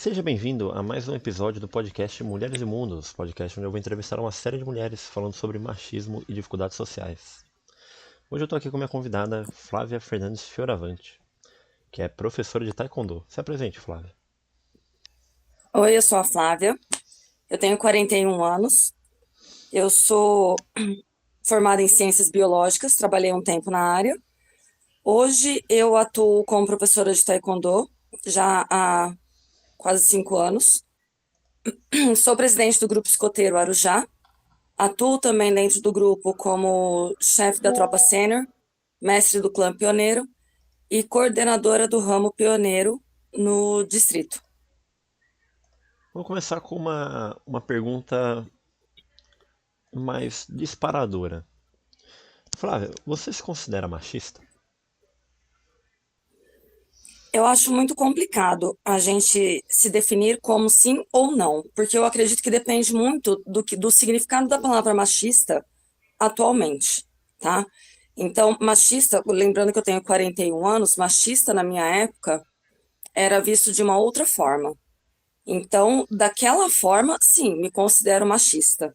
Seja bem-vindo a mais um episódio do podcast Mulheres e Mundos, podcast onde eu vou entrevistar uma série de mulheres falando sobre machismo e dificuldades sociais. Hoje eu estou aqui com minha convidada Flávia Fernandes Fioravante, que é professora de Taekwondo. Se apresente, Flávia. Oi, eu sou a Flávia, eu tenho 41 anos, eu sou formada em ciências biológicas, trabalhei um tempo na área. Hoje eu atuo como professora de Taekwondo, já há quase 5 anos. Sou presidente do grupo escoteiro Arujá, atuo também dentro do grupo como chefe da tropa sênior, mestre do clã pioneiro e coordenadora do ramo pioneiro no distrito. Vamos começar com uma pergunta mais disparadora. Flávia, você se considera machista? Eu acho muito complicado a gente se definir como sim ou não, porque eu acredito que depende muito do significado da palavra machista atualmente, tá? Então, machista, lembrando que eu tenho 41 anos, machista na minha época era visto de uma outra forma. Então, daquela forma, sim, me considero machista,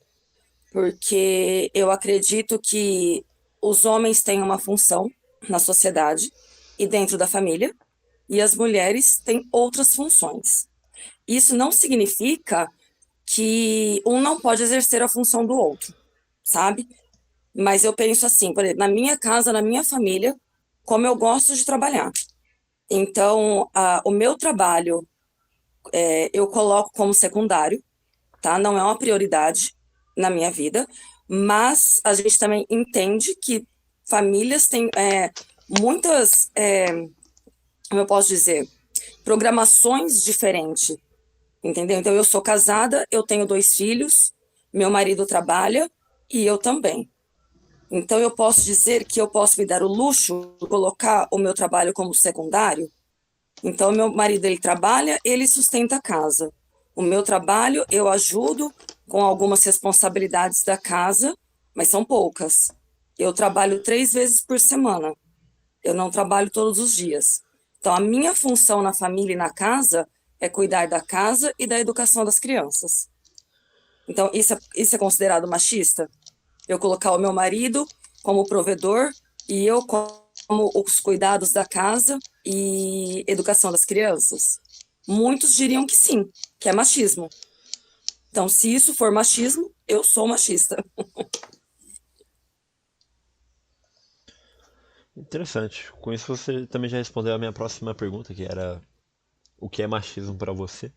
porque eu acredito que os homens têm uma função na sociedade e dentro da família, e as mulheres têm outras funções. Isso não significa que um não pode exercer a função do outro, sabe? Mas eu penso assim, por exemplo, na minha casa, na minha família, como eu gosto de trabalhar. Então, o meu trabalho eu coloco como secundário, tá? Não é uma prioridade na minha vida, mas a gente também entende que famílias têm muitas, como eu posso dizer, programações diferentes, entendeu? Então, eu sou casada, eu tenho 2 filhos, meu marido trabalha e eu também. Então, eu posso dizer que eu posso me dar o luxo de colocar o meu trabalho como secundário. Então, meu marido, ele trabalha, ele sustenta a casa. O meu trabalho, eu ajudo com algumas responsabilidades da casa, mas são poucas. Eu trabalho 3 vezes por semana. Eu não trabalho todos os dias. Então, a minha função na família e na casa é cuidar da casa e da educação das crianças. Então, isso é considerado machista? Eu colocar o meu marido como provedor e eu como os cuidados da casa e educação das crianças? Muitos diriam que sim, que é machismo. Então, se isso for machismo, eu sou machista. Interessante. Com isso você também já respondeu a minha próxima pergunta, que era o que é machismo para você?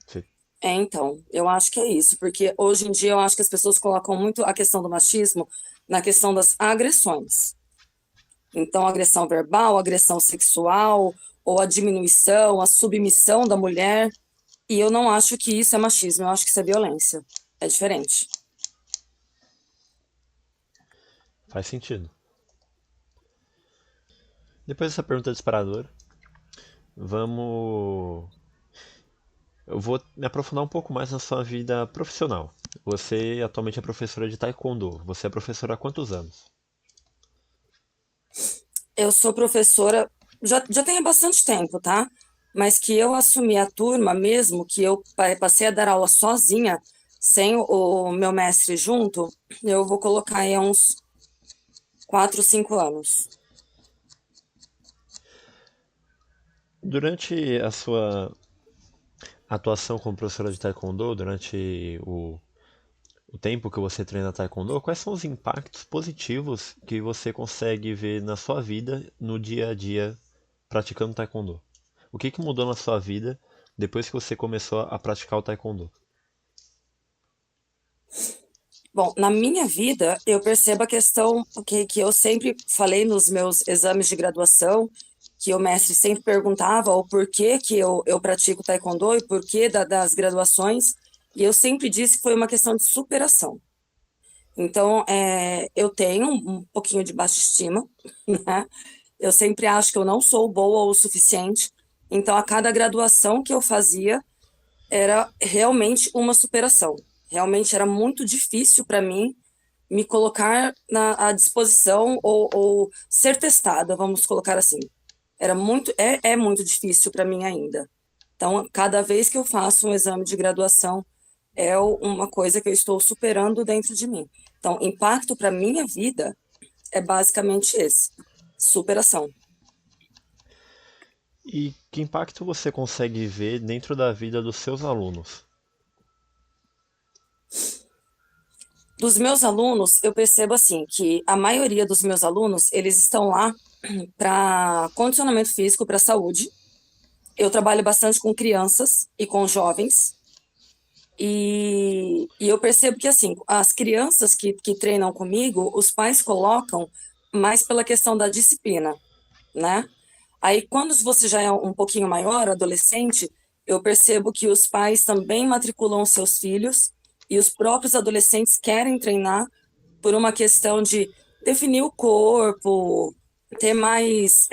Você Então, eu acho que é isso, porque hoje em dia eu acho que as pessoas colocam muito a questão do machismo na questão das agressões. Então, agressão verbal, agressão sexual, ou a diminuição, a submissão da mulher. E eu não acho que isso é machismo, eu acho que isso é violência. É diferente. faz sentido. Depois dessa pergunta disparadora, vamos. Eu vou me aprofundar um pouco mais na sua vida profissional. Você atualmente é professora de Taekwondo. Você é professora há quantos anos? Eu sou professora, já tem há bastante tempo, tá? Mas que eu assumi a turma mesmo, que eu passei a dar aula sozinha, sem o meu mestre junto, eu vou colocar aí há uns 4, 5 anos. Durante a sua atuação como professora de Taekwondo, durante o tempo que você treina Taekwondo, quais são os impactos positivos que você consegue ver na sua vida, no dia a dia, praticando Taekwondo? O que que mudou na sua vida depois que você começou a praticar o Taekwondo? Bom, na minha vida, eu percebo a questão que eu sempre falei nos meus exames de graduação, que o mestre sempre perguntava o porquê que eu pratico taekwondo e porquê das graduações, e eu sempre disse que foi uma questão de superação. Então, eu tenho um pouquinho de baixa estima, né? Eu sempre acho que eu não sou boa o suficiente, então a cada graduação que eu fazia, era realmente uma superação. Realmente era muito difícil para mim me colocar à disposição ou ser testada, vamos colocar assim. É muito difícil para mim ainda. Então, cada vez que eu faço um exame de graduação, uma coisa que eu estou superando dentro de mim. Então, impacto para minha vida é basicamente esse: superação. E que impacto você consegue ver dentro da vida dos seus alunos? Dos meus alunos, eu percebo assim que a maioria dos meus alunos, eles estão lá para condicionamento físico, para saúde. Eu trabalho bastante com crianças e com jovens. E eu percebo que, assim, as crianças que treinam comigo, os pais colocam mais pela questão da disciplina, né? Aí, quando você já é um pouquinho maior, adolescente, eu percebo que os pais também matriculam seus filhos e os próprios adolescentes querem treinar por uma questão de definir o corpo, ter mais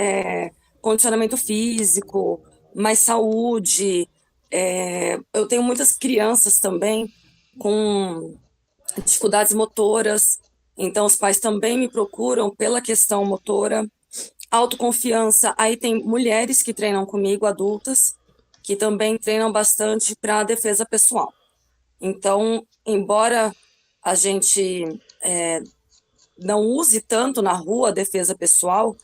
condicionamento físico, mais saúde. Eu tenho muitas crianças também com dificuldades motoras, então os pais também me procuram pela questão motora. Autoconfiança, aí tem mulheres que treinam comigo, adultas, que também treinam bastante para defesa pessoal. Então, embora a gente não use tanto na rua a defesa pessoal,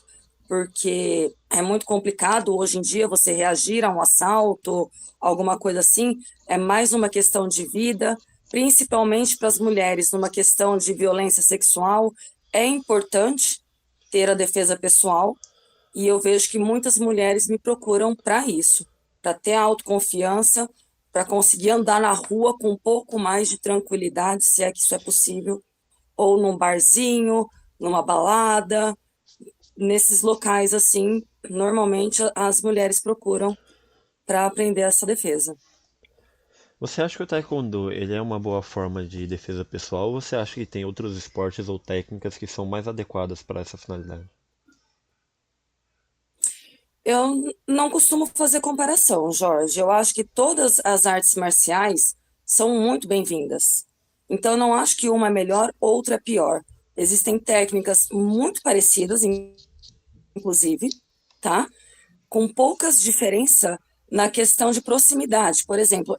porque é muito complicado hoje em dia você reagir a um assalto, alguma coisa assim, é mais uma questão de vida, principalmente para as mulheres, numa questão de violência sexual, é importante ter a defesa pessoal, e eu vejo que muitas mulheres me procuram para isso, para ter a autoconfiança, para conseguir andar na rua com um pouco mais de tranquilidade, se é que isso é possível, ou num barzinho, numa balada, nesses locais assim, normalmente as mulheres procuram para aprender essa defesa. Você acha que o taekwondo ele é uma boa forma de defesa pessoal ou você acha que tem outros esportes ou técnicas que são mais adequadas para essa finalidade? Eu não costumo fazer comparação, Jorge. Eu acho que todas as artes marciais são muito bem-vindas. Então, eu não acho que uma é melhor, outra é pior. Existem técnicas muito parecidas, inclusive, tá? Com poucas diferenças na questão de proximidade. Por exemplo,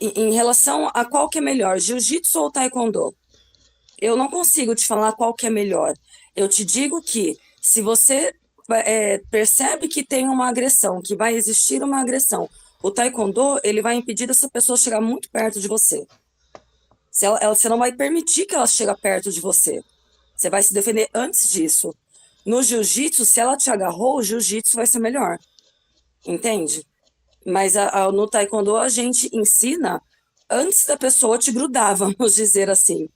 em relação a qual que é melhor, jiu-jitsu ou taekwondo? Eu não consigo te falar qual que é melhor. Eu te digo que se você percebe que tem uma agressão, que vai existir uma agressão, o taekwondo, ele vai impedir essa pessoa chegar muito perto de você. Você não vai permitir que ela chegue perto de você. Você vai se defender antes disso. No jiu-jitsu, se ela te agarrou, o jiu-jitsu vai ser melhor. Entende? Mas no taekwondo a gente ensina antes da pessoa te grudar, vamos dizer assim,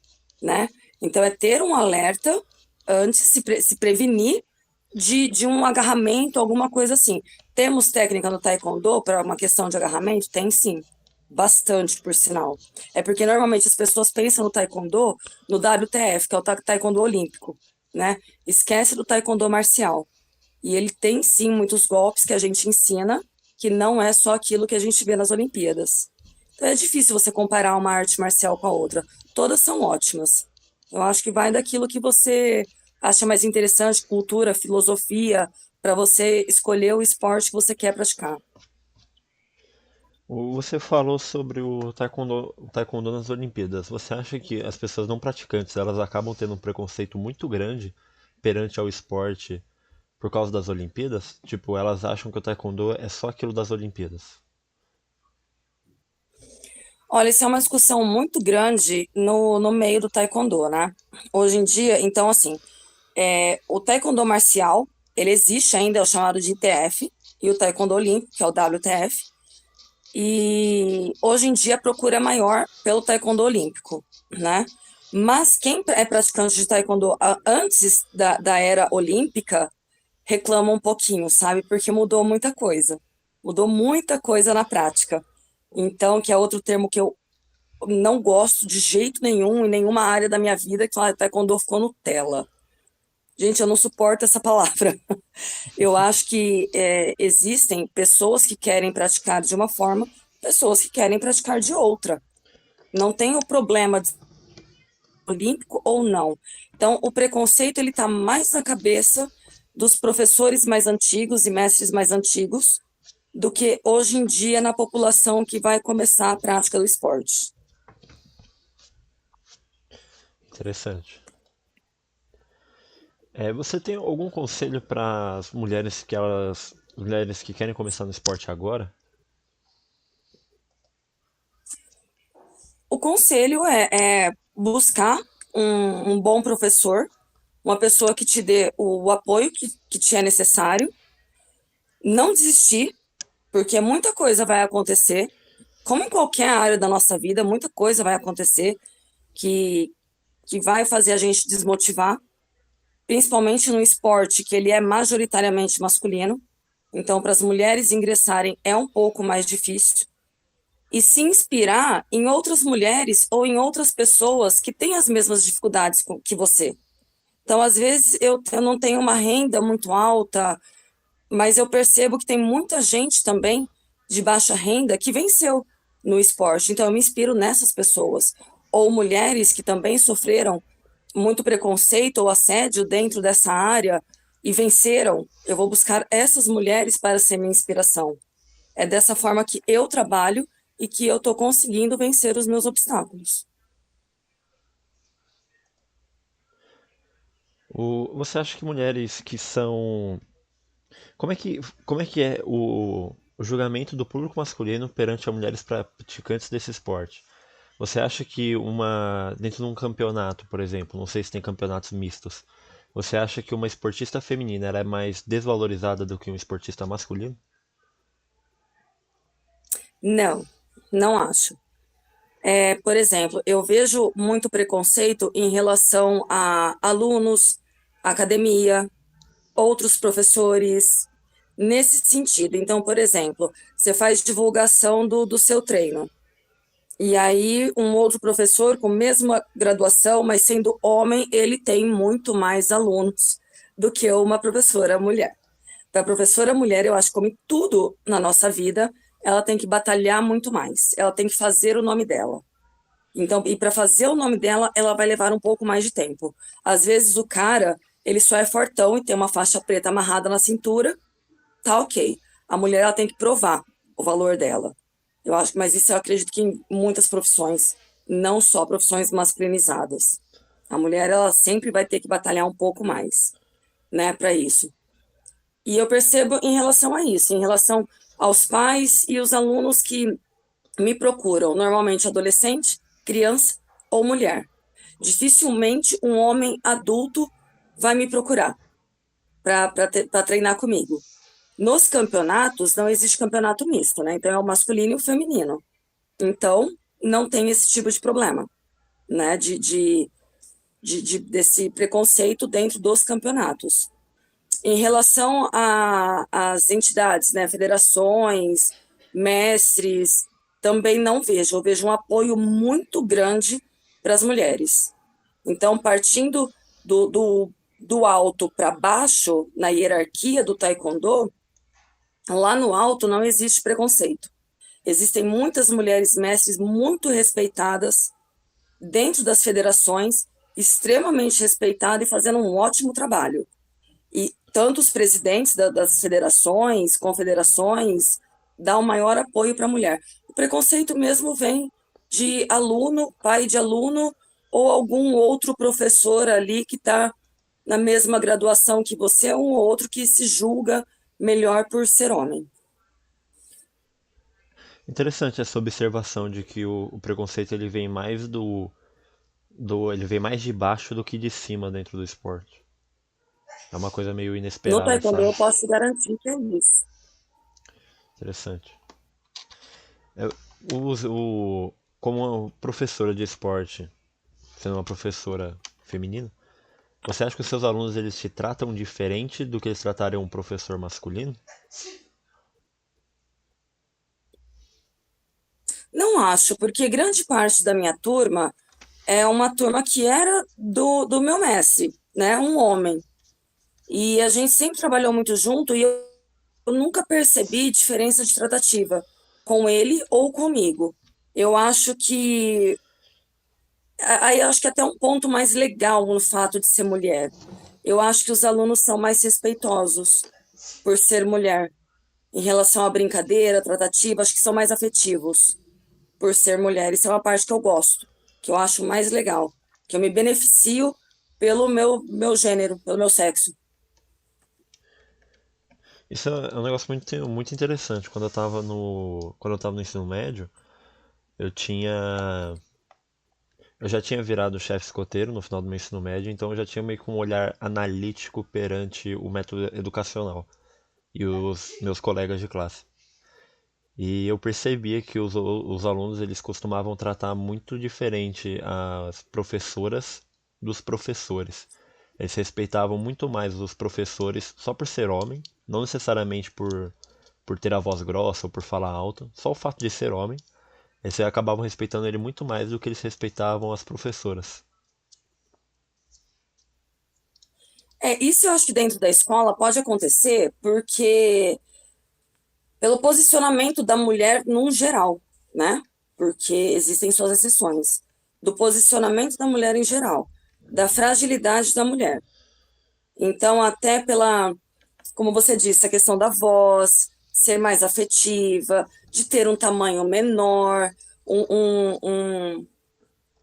né? Então é ter um alerta antes, se prevenir de um agarramento, alguma coisa assim. Temos técnica no taekwondo para uma questão de agarramento? Tem sim. Bastante, por sinal. É porque normalmente as pessoas pensam no taekwondo no WTF, que é o taekwondo olímpico, né? Esquece do taekwondo marcial. E ele tem sim muitos golpes que a gente ensina, que não é só aquilo que a gente vê nas Olimpíadas. Então é difícil você comparar uma arte marcial com a outra. Todas são ótimas. Eu acho que vai daquilo que você acha mais interessante, cultura, filosofia, para você escolher o esporte que você quer praticar. Você falou sobre o taekwondo nas Olimpíadas. Você acha que as pessoas não praticantes, elas acabam tendo um preconceito muito grande perante ao esporte por causa das Olimpíadas? Tipo, elas acham que o taekwondo é só aquilo das Olimpíadas. Olha, isso é uma discussão muito grande no meio do taekwondo, né? Hoje em dia, então, assim, o taekwondo marcial, ele existe ainda, é o chamado de ITF, e o taekwondo olímpico, que é o WTF, e hoje em dia a procura é maior pelo taekwondo olímpico, né? Mas quem é praticante de taekwondo antes da era olímpica reclama um pouquinho, sabe? Porque mudou muita coisa. Mudou muita coisa na prática. Então, que é outro termo que eu não gosto de jeito nenhum, em nenhuma área da minha vida, que fala taekwondo ficou Nutella. Gente, eu não suporto essa palavra. Eu acho que existem pessoas que querem praticar de uma forma, pessoas que querem praticar de outra. Não tem o problema de ser olímpico ou não. Então, o preconceito ele está mais na cabeça dos professores mais antigos e mestres mais antigos do que hoje em dia na população que vai começar a prática do esporte. Interessante. Você tem algum conselho para as mulheres que querem começar no esporte agora? O conselho é buscar um bom professor, uma pessoa que te dê o apoio que te é necessário, não desistir, porque muita coisa vai acontecer, como em qualquer área da nossa vida, muita coisa vai acontecer que, que vai fazer a gente desmotivar, principalmente no esporte, que ele é majoritariamente masculino. Então, para as mulheres ingressarem é um pouco mais difícil. E se inspirar em outras mulheres ou em outras pessoas que têm as mesmas dificuldades que você. Então, às vezes, eu não tenho uma renda muito alta, mas eu percebo que tem muita gente também de baixa renda que venceu no esporte. Então, eu me inspiro nessas pessoas. Ou mulheres que também sofreram muito preconceito ou assédio dentro dessa área e venceram. Eu vou buscar essas mulheres para ser minha inspiração. É dessa forma que eu trabalho e que eu estou conseguindo vencer os meus obstáculos. Você acha que mulheres que são. Como é que é o julgamento do público masculino perante as mulheres praticantes desse esporte? Você acha que dentro de um campeonato, por exemplo, não sei se tem campeonatos mistos, você acha que uma esportista feminina ela é mais desvalorizada do que um esportista masculino? Não, não acho. Por exemplo, eu vejo muito preconceito em relação a alunos, academia, outros professores, nesse sentido. Então, por exemplo, você faz divulgação do seu treino. E aí, um outro professor com mesma graduação, mas sendo homem, ele tem muito mais alunos do que uma professora mulher. Para a professora mulher, eu acho que como em tudo na nossa vida, ela tem que batalhar muito mais. Ela tem que fazer o nome dela. Então, e para fazer o nome dela, ela vai levar um pouco mais de tempo. Às vezes o cara, ele só é fortão e tem uma faixa preta amarrada na cintura, tá ok. A mulher, ela tem que provar o valor dela. Eu acho, mas isso eu acredito que em muitas profissões, não só profissões masculinizadas. A mulher, ela sempre vai ter que batalhar um pouco mais, né, para isso. E eu percebo em relação a isso, em relação aos pais e os alunos que me procuram, normalmente adolescente, criança ou mulher. Dificilmente um homem adulto vai me procurar para treinar comigo. Nos campeonatos, não existe campeonato misto, né? Então é o masculino e o feminino. Então, não tem esse tipo de problema, né? Desse preconceito dentro dos campeonatos. Em relação às entidades, né? Federações, mestres, também não vejo. Eu vejo um apoio muito grande para as mulheres. Então, partindo do alto para baixo, na hierarquia do taekwondo, lá no alto não existe preconceito. Existem muitas mulheres mestres muito respeitadas dentro das federações, extremamente respeitadas e fazendo um ótimo trabalho. E tanto os presidentes das federações, confederações, dão o maior apoio para a mulher. O preconceito mesmo vem de aluno, pai de aluno, ou algum outro professor ali que está na mesma graduação que você, um ou outro que se julga melhor por ser homem. Interessante essa observação de que o preconceito ele vem mais ele vem mais de baixo do que de cima dentro do esporte. É uma coisa meio No inesperada, taekwondo sabe? eu posso te garantir que é isso. Interessante. É, como professora de esporte, sendo uma professora feminina, você acha que os seus alunos eles te tratam diferente do que eles tratariam um professor masculino? Não acho, porque grande parte da minha turma é uma turma que era do meu mestre, né? Um homem. E a gente sempre trabalhou muito junto e eu nunca percebi diferença de tratativa com ele ou comigo. Eu acho que aí eu acho que é até um ponto mais legal no fato de ser mulher. Eu acho que os alunos são mais respeitosos por ser mulher. Em relação à brincadeira, tratativa, acho que são mais afetivos por ser mulher. Isso é uma parte que eu gosto, que eu acho mais legal, que eu me beneficio pelo meu gênero, pelo meu sexo. Isso é um negócio muito interessante. Quando eu tava no ensino médio, eu tinha, eu já tinha virado chefe escoteiro no final do meu ensino médio, então eu já tinha meio que um olhar analítico perante o método educacional e os meus colegas de classe. E eu percebia que os alunos eles costumavam tratar muito diferente as professoras dos professores. Eles respeitavam muito mais os professores só por ser homem, não necessariamente por ter a voz grossa ou por falar alto, só o fato de ser homem. Eles acabavam respeitando ele muito mais do que eles respeitavam as professoras. Isso eu acho que dentro da escola pode acontecer porque pelo posicionamento da mulher num geral, né? Porque existem suas exceções. Do posicionamento da mulher em geral, da fragilidade da mulher. Então, até pela, como você disse, a questão da voz, ser mais afetiva, de ter um tamanho menor, um, um- um-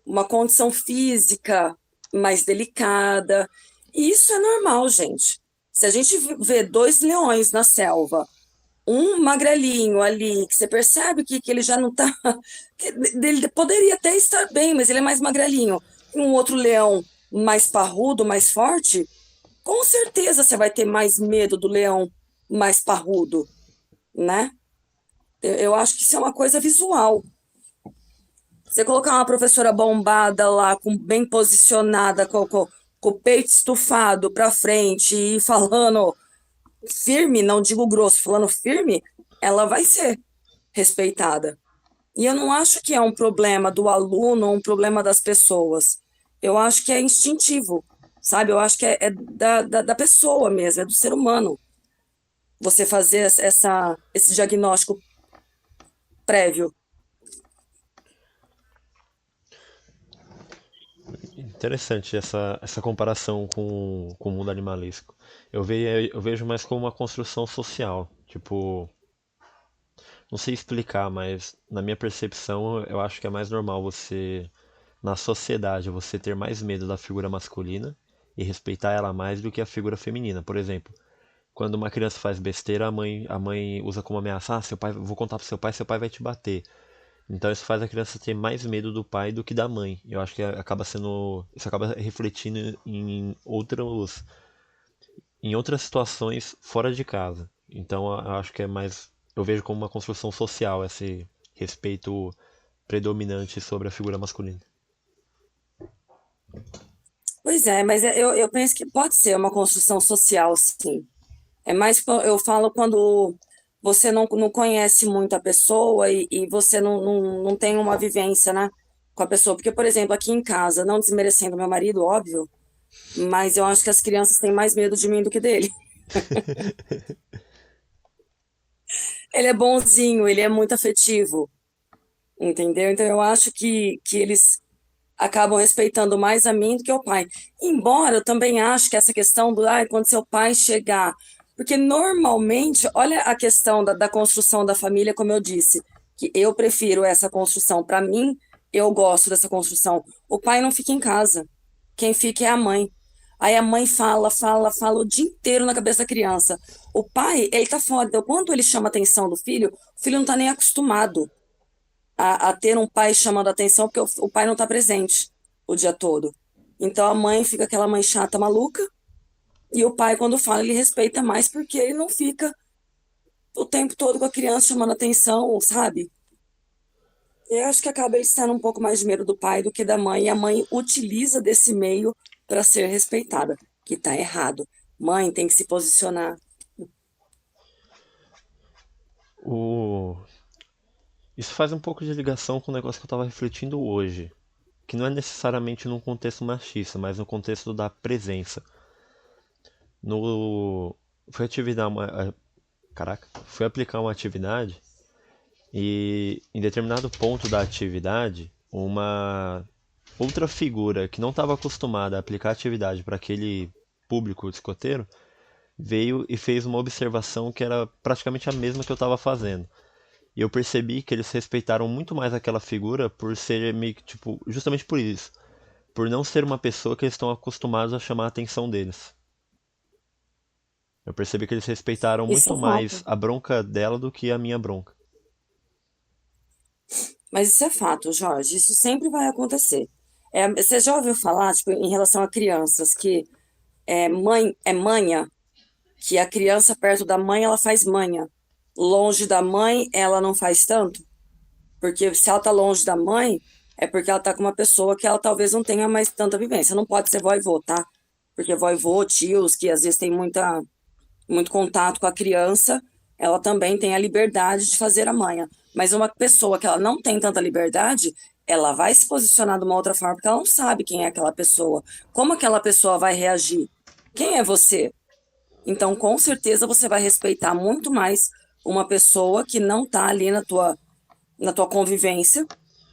uma condição física mais delicada. E isso é normal, gente. Se a gente vê dois leões na selva, um magrelinho ali, que você percebe que ele já não está. Ele poderia até estar bem, mas ele é mais magrelinho. E um outro leão mais parrudo, mais forte, com certeza você vai ter mais medo do leão mais parrudo, né? Eu acho que isso é uma coisa visual. Você colocar uma professora bombada lá, bem posicionada, com o peito estufado para frente e falando firme, não digo grosso, falando firme, ela vai ser respeitada. E eu não acho que é um problema do aluno ou um problema das pessoas. Eu acho que é instintivo, sabe? Eu acho que é da pessoa mesmo, é do ser humano. Você fazer esse diagnóstico prévio. Interessante essa comparação com o mundo animalesco. Eu vejo mais como uma construção social. Tipo, não sei explicar, mas na minha percepção, eu acho que é mais normal na sociedade, você ter mais medo da figura masculina e respeitar ela mais do que a figura feminina. Por exemplo, quando uma criança faz besteira, a mãe usa como ameaça, seu pai, vou contar pro seu pai vai te bater. Então isso faz a criança ter mais medo do pai do que da mãe. Eu acho que isso acaba refletindo em outras situações fora de casa. Então eu acho que eu vejo como uma construção social esse respeito predominante sobre a figura masculina. Pois é, mas eu penso que pode ser uma construção social, sim. É mais que eu falo quando você não conhece muito a pessoa e você não tem uma vivência, né, com a pessoa. Porque, por exemplo, aqui em casa, não desmerecendo meu marido, óbvio, mas eu acho que as crianças têm mais medo de mim do que dele. Ele é bonzinho, ele é muito afetivo, entendeu? Então eu acho que eles acabam respeitando mais a mim do que o pai. Embora eu também acho que essa questão do, quando seu pai chegar, porque normalmente, olha a questão da construção da família, como eu disse, que eu prefiro essa construção. Para mim, eu gosto dessa construção. O pai não fica em casa. Quem fica é a mãe. Aí a mãe fala, fala, fala o dia inteiro na cabeça da criança. O pai, ele tá fora. Então, quando ele chama a atenção do filho, o filho não tá nem acostumado a ter um pai chamando a atenção, porque o pai não está presente o dia todo. Então a mãe fica aquela mãe chata, maluca, e o pai, quando fala, ele respeita mais, porque ele não fica o tempo todo com a criança chamando atenção, sabe? Eu acho que acaba ele sendo um pouco mais de medo do pai do que da mãe, e a mãe utiliza desse meio para ser respeitada, que está errado. Mãe tem que se posicionar. O... Isso faz um pouco de ligação com o negócio que eu estava refletindo hoje, que não é necessariamente num contexto machista, mas no contexto da presença. No... Fui atividade uma... Caraca, fui aplicar uma atividade e em determinado ponto da atividade, uma outra figura que não estava acostumada a aplicar atividade para aquele público de escoteiro, veio e fez uma observação que era praticamente a mesma que eu estava fazendo. E eu percebi que eles respeitaram muito mais aquela figura por ser meio que, tipo, justamente por isso. Por não ser uma pessoa que eles estão acostumados a chamar a atenção deles. Eu percebi que eles respeitaram Isso muito é mais fato. a bronca dela do que a minha bronca. Mas isso é fato, Jorge. Isso sempre vai acontecer. Você já ouviu falar, tipo, em relação a crianças, que mãe é manha, que a criança perto da mãe ela faz manha, longe da mãe ela não faz tanto? Porque se ela tá longe da mãe, é porque ela tá com uma pessoa que ela talvez não tenha mais tanta vivência. Não pode ser vó e vô, tá? Porque vó e vô, tios, que às vezes tem muito contato com a criança, ela também tem a liberdade de fazer a manha. Mas uma pessoa que ela não tem tanta liberdade, ela vai se posicionar de uma outra forma, porque ela não sabe quem é aquela pessoa. Como aquela pessoa vai reagir? Quem é você? Então, com certeza, você vai respeitar muito mais uma pessoa que não está ali na tua convivência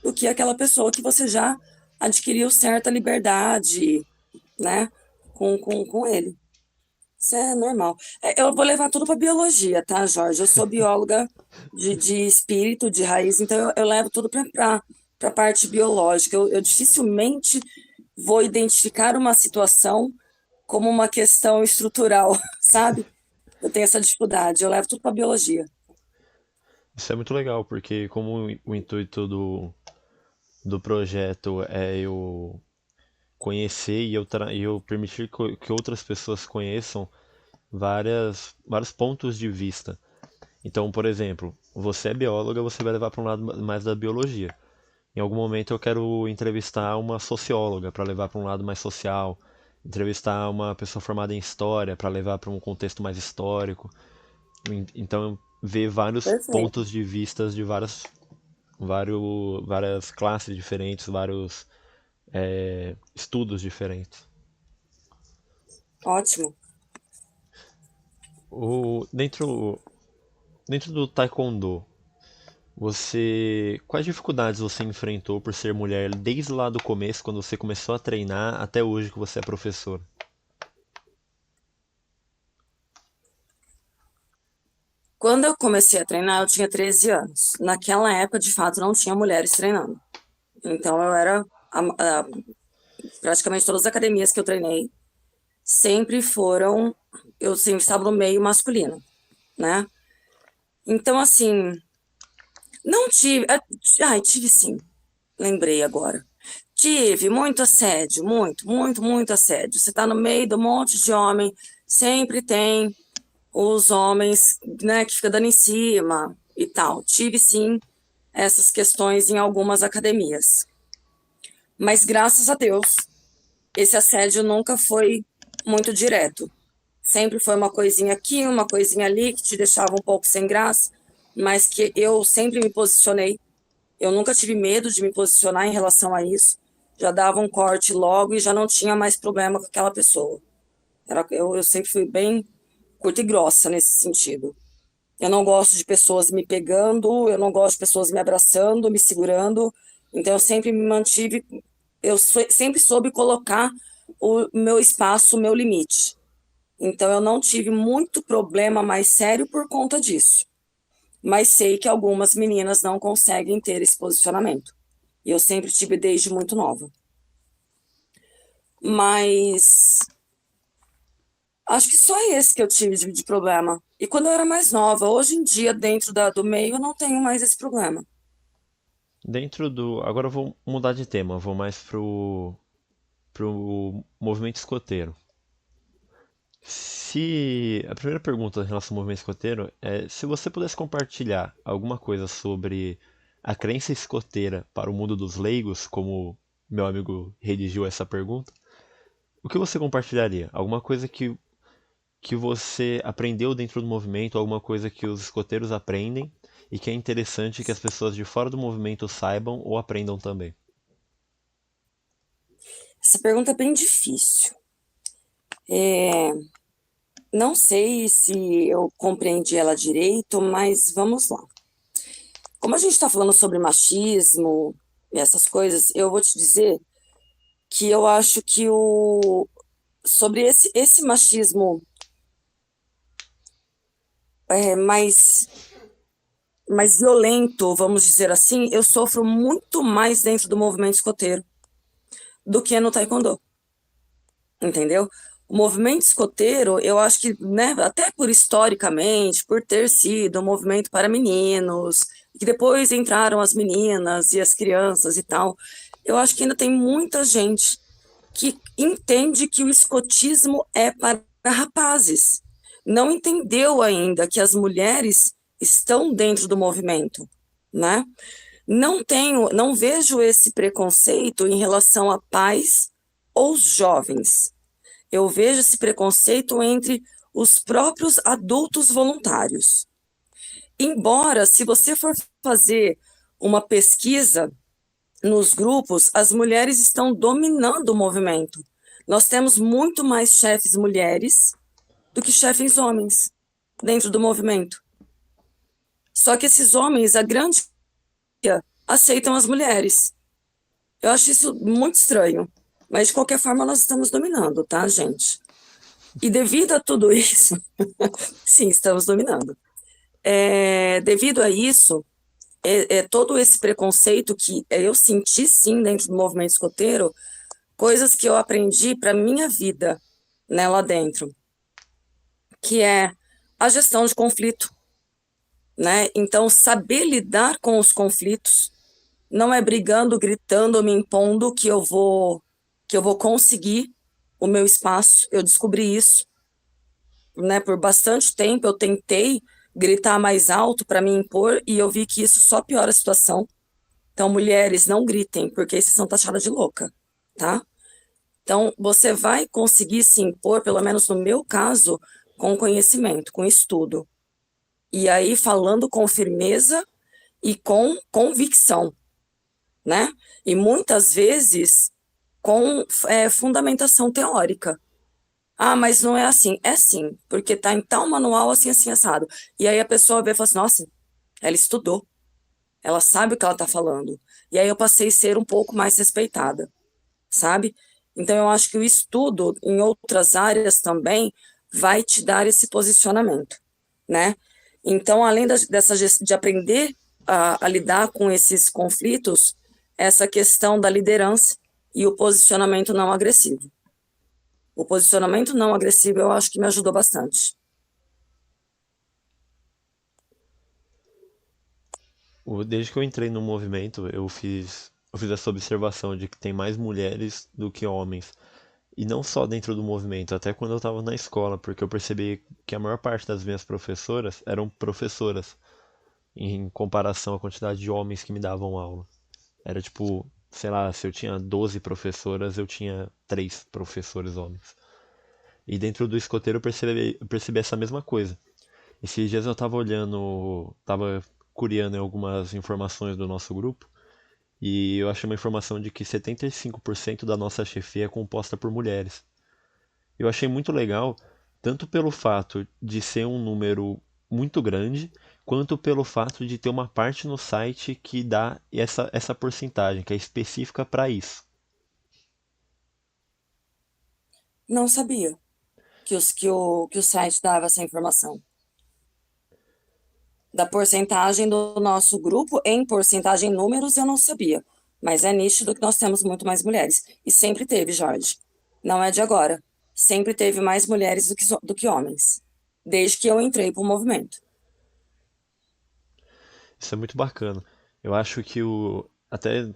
do que aquela pessoa que você já adquiriu certa liberdade, né, com ele. Isso é normal. Eu vou levar tudo para biologia, tá, Jorge? Eu sou bióloga de espírito, de raiz, então eu levo tudo para a parte biológica. Eu dificilmente vou identificar uma situação como uma questão estrutural, sabe? Eu tenho essa dificuldade, eu levo tudo para biologia. Isso é muito legal, porque como o intuito do projeto é eu conhecer e eu permitir que outras pessoas conheçam vários pontos de vista. Então, por exemplo, você é bióloga, você vai levar para um lado mais da biologia. Em algum momento eu quero entrevistar uma socióloga para levar para um lado mais social, entrevistar uma pessoa formada em história para levar para um contexto mais histórico. Então, ver vários Perfeito. pontos de vistas de várias classes diferentes, vários estudos diferentes. Ótimo. Dentro do Taekwondo, quais dificuldades você enfrentou por ser mulher desde lá do começo, quando você começou a treinar, até hoje que você é professor? Quando eu comecei a treinar, eu tinha 13 anos. Naquela época, de fato, não tinha mulheres treinando. Então, eu era praticamente todas as academias que eu treinei sempre foram, eu sempre estava no meio masculino, né? Então, assim, não tive, tive sim, lembrei agora. Tive muito assédio, muito assédio. Você tá no meio de um monte de homem, sempre tem os homens, né, que fica dando em cima e tal. Tive sim essas questões em algumas academias. Mas graças a Deus, esse assédio nunca foi muito direto. Sempre foi uma coisinha aqui, uma coisinha ali, que te deixava um pouco sem graça, mas que eu sempre me posicionei. Eu nunca tive medo de me posicionar em relação a isso. Já dava um corte logo e já não tinha mais problema com aquela pessoa. Eu sempre fui bem curta e grossa nesse sentido. Eu não gosto de pessoas me pegando, eu não gosto de pessoas me abraçando, me segurando. Então eu sempre me mantive, sempre soube colocar o meu espaço, o meu limite. Então eu não tive muito problema mais sério por conta disso. Mas sei que algumas meninas não conseguem ter esse posicionamento. E eu sempre tive desde muito nova. Mas acho que só esse que eu tive de problema. E quando eu era mais nova, hoje em dia, dentro do meio, eu não tenho mais esse problema. Agora eu vou mudar de tema, vou mais pro movimento escoteiro. Se a primeira pergunta em relação ao movimento escoteiro é se você pudesse compartilhar alguma coisa sobre a crença escoteira para o mundo dos leigos, como meu amigo redigiu essa pergunta, o que você compartilharia? Alguma coisa que você aprendeu dentro do movimento, alguma coisa que os escoteiros aprendem e que é interessante que as pessoas de fora do movimento saibam ou aprendam também? Essa pergunta é bem difícil. É, não sei se eu compreendi ela direito, mas vamos lá. Como a gente está falando sobre machismo e essas coisas, eu vou te dizer que eu acho que sobre esse machismo mais, mais violento, vamos dizer assim, eu sofro muito mais dentro do movimento escoteiro do que no taekwondo, entendeu? O movimento escoteiro, eu acho que, né, até por historicamente, por ter sido um movimento para meninos, que depois entraram as meninas e as crianças e tal, eu acho que ainda tem muita gente que entende que o escotismo é para rapazes. Não entendeu ainda que as mulheres estão dentro do movimento, né? Não vejo esse preconceito em relação a pais ou jovens. Eu vejo esse preconceito entre os próprios adultos voluntários. Embora, se você for fazer uma pesquisa nos grupos, as mulheres estão dominando o movimento. Nós temos muito mais chefes mulheres do que chefes homens dentro do movimento. Só que esses homens, a grande maioria, aceitam as mulheres. Eu acho isso muito estranho. Mas, de qualquer forma, nós estamos dominando, tá, gente? E devido a tudo isso, sim, estamos dominando. Devido a isso, todo esse preconceito que eu senti, sim, dentro do movimento escoteiro, coisas que eu aprendi para minha vida, né, lá dentro, que é a gestão de conflito, né? Então, saber lidar com os conflitos não é brigando, gritando, me impondo que eu vou conseguir o meu espaço. Eu descobri isso, né? Por bastante tempo eu tentei gritar mais alto para me impor e eu vi que isso só piora a situação. Então, mulheres, não gritem, porque aí vocês são taxadas de louca, tá? Então, você vai conseguir se impor, pelo menos no meu caso, com conhecimento, com estudo. E aí, falando com firmeza e com convicção, né? E muitas vezes com fundamentação teórica. Ah, mas não é assim. É sim, porque tá em tal manual assim, assim, assado. E aí a pessoa vê e fala assim, nossa, ela estudou, ela sabe o que ela tá falando. E aí eu passei a ser um pouco mais respeitada, sabe? Então eu acho que o estudo em outras áreas também vai te dar esse posicionamento, né? Então, além de aprender a lidar com esses conflitos, essa questão da liderança e o posicionamento não agressivo. O posicionamento não agressivo eu acho que me ajudou bastante. Desde que eu entrei no movimento, eu fiz essa observação de que tem mais mulheres do que homens. E não só dentro do movimento, até quando eu estava na escola, porque eu percebi que a maior parte das minhas professoras eram professoras, em comparação à quantidade de homens que me davam aula. Era tipo, sei lá, se eu tinha 12 professoras, eu tinha 3 professores homens. E dentro do escoteiro eu percebi essa mesma coisa. Esses dias eu tava olhando, tava curiando em algumas informações do nosso grupo, e eu achei uma informação de que 75% da nossa chefia é composta por mulheres. Eu achei muito legal, tanto pelo fato de ser um número muito grande, quanto pelo fato de ter uma parte no site que dá essa porcentagem, que é específica para isso. Não sabia que o site dava essa informação. Da porcentagem do nosso grupo, em porcentagem em números, eu não sabia. Mas é nítido que nós temos muito mais mulheres. E sempre teve, Jorge. Não é de agora. Sempre teve mais mulheres do que homens. Desde que eu entrei para o movimento. Isso é muito bacana. Eu acho que até eu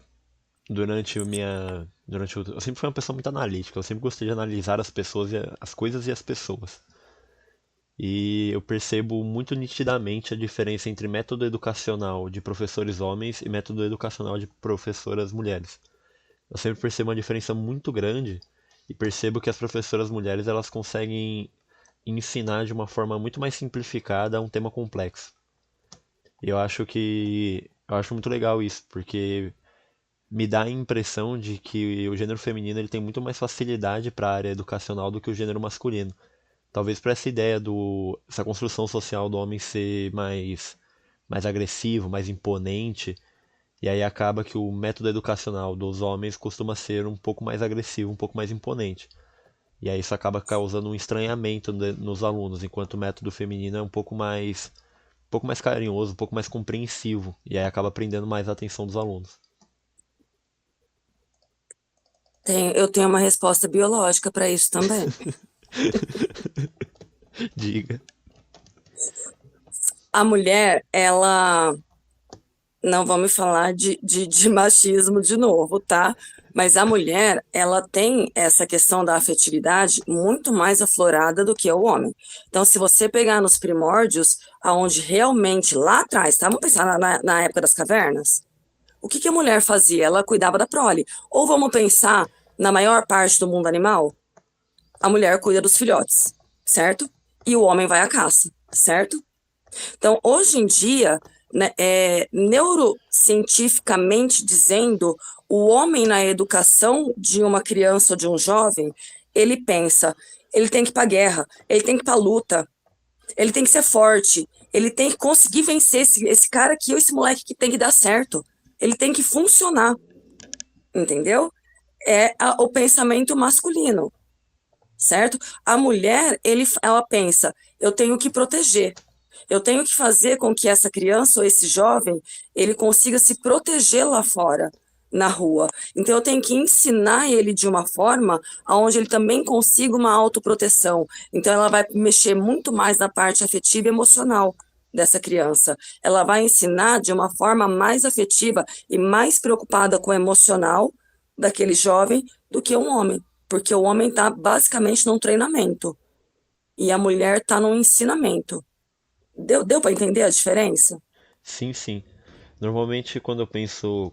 sempre fui uma pessoa muito analítica, eu sempre gostei de analisar as pessoas as coisas e as pessoas. E eu percebo muito nitidamente a diferença entre método educacional de professores homens e método educacional de professoras mulheres. Eu sempre percebo uma diferença muito grande e percebo que as professoras mulheres elas conseguem ensinar de uma forma muito mais simplificada um tema complexo. E eu acho muito legal isso, porque me dá a impressão de que o gênero feminino ele tem muito mais facilidade para a área educacional do que o gênero masculino. Talvez para essa ideia essa construção social do homem ser mais agressivo, mais imponente, e aí acaba que o método educacional dos homens costuma ser um pouco mais agressivo, um pouco mais imponente. E aí isso acaba causando um estranhamento nos alunos, enquanto o método feminino é um pouco mais carinhoso, um pouco mais compreensivo, e aí acaba prendendo mais a atenção dos alunos. Eu tenho uma resposta biológica para isso também. Diga. A mulher, ela. Não vamos falar de machismo de novo, tá? Mas a mulher, ela tem essa questão da afetividade muito mais aflorada do que o homem. Então, se você pegar nos primórdios, aonde realmente lá atrás, tá? Vamos pensar na época das cavernas? O que que a mulher fazia? Ela cuidava da prole. Ou vamos pensar na maior parte do mundo animal? A mulher cuida dos filhotes, certo? E o homem vai à caça, certo? Então, hoje em dia, né, neurocientificamente dizendo, o homem na educação de uma criança ou de um jovem, ele pensa, ele tem que ir para a guerra, ele tem que ir para a luta, ele tem que ser forte, ele tem que conseguir vencer esse cara aqui ou esse moleque que tem que dar certo, ele tem que funcionar, entendeu? O pensamento masculino, certo? A mulher, ela pensa, eu tenho que proteger. Eu tenho que fazer com que essa criança ou esse jovem, ele consiga se proteger lá fora, na rua. Então eu tenho que ensinar ele de uma forma onde ele também consiga uma autoproteção. Então ela vai mexer muito mais na parte afetiva e emocional dessa criança. Ela vai ensinar de uma forma mais afetiva e mais preocupada com o emocional daquele jovem do que um homem, porque o homem está basicamente num treinamento e a mulher está num ensinamento. Deu para entender a diferença? Sim, sim. Normalmente quando eu penso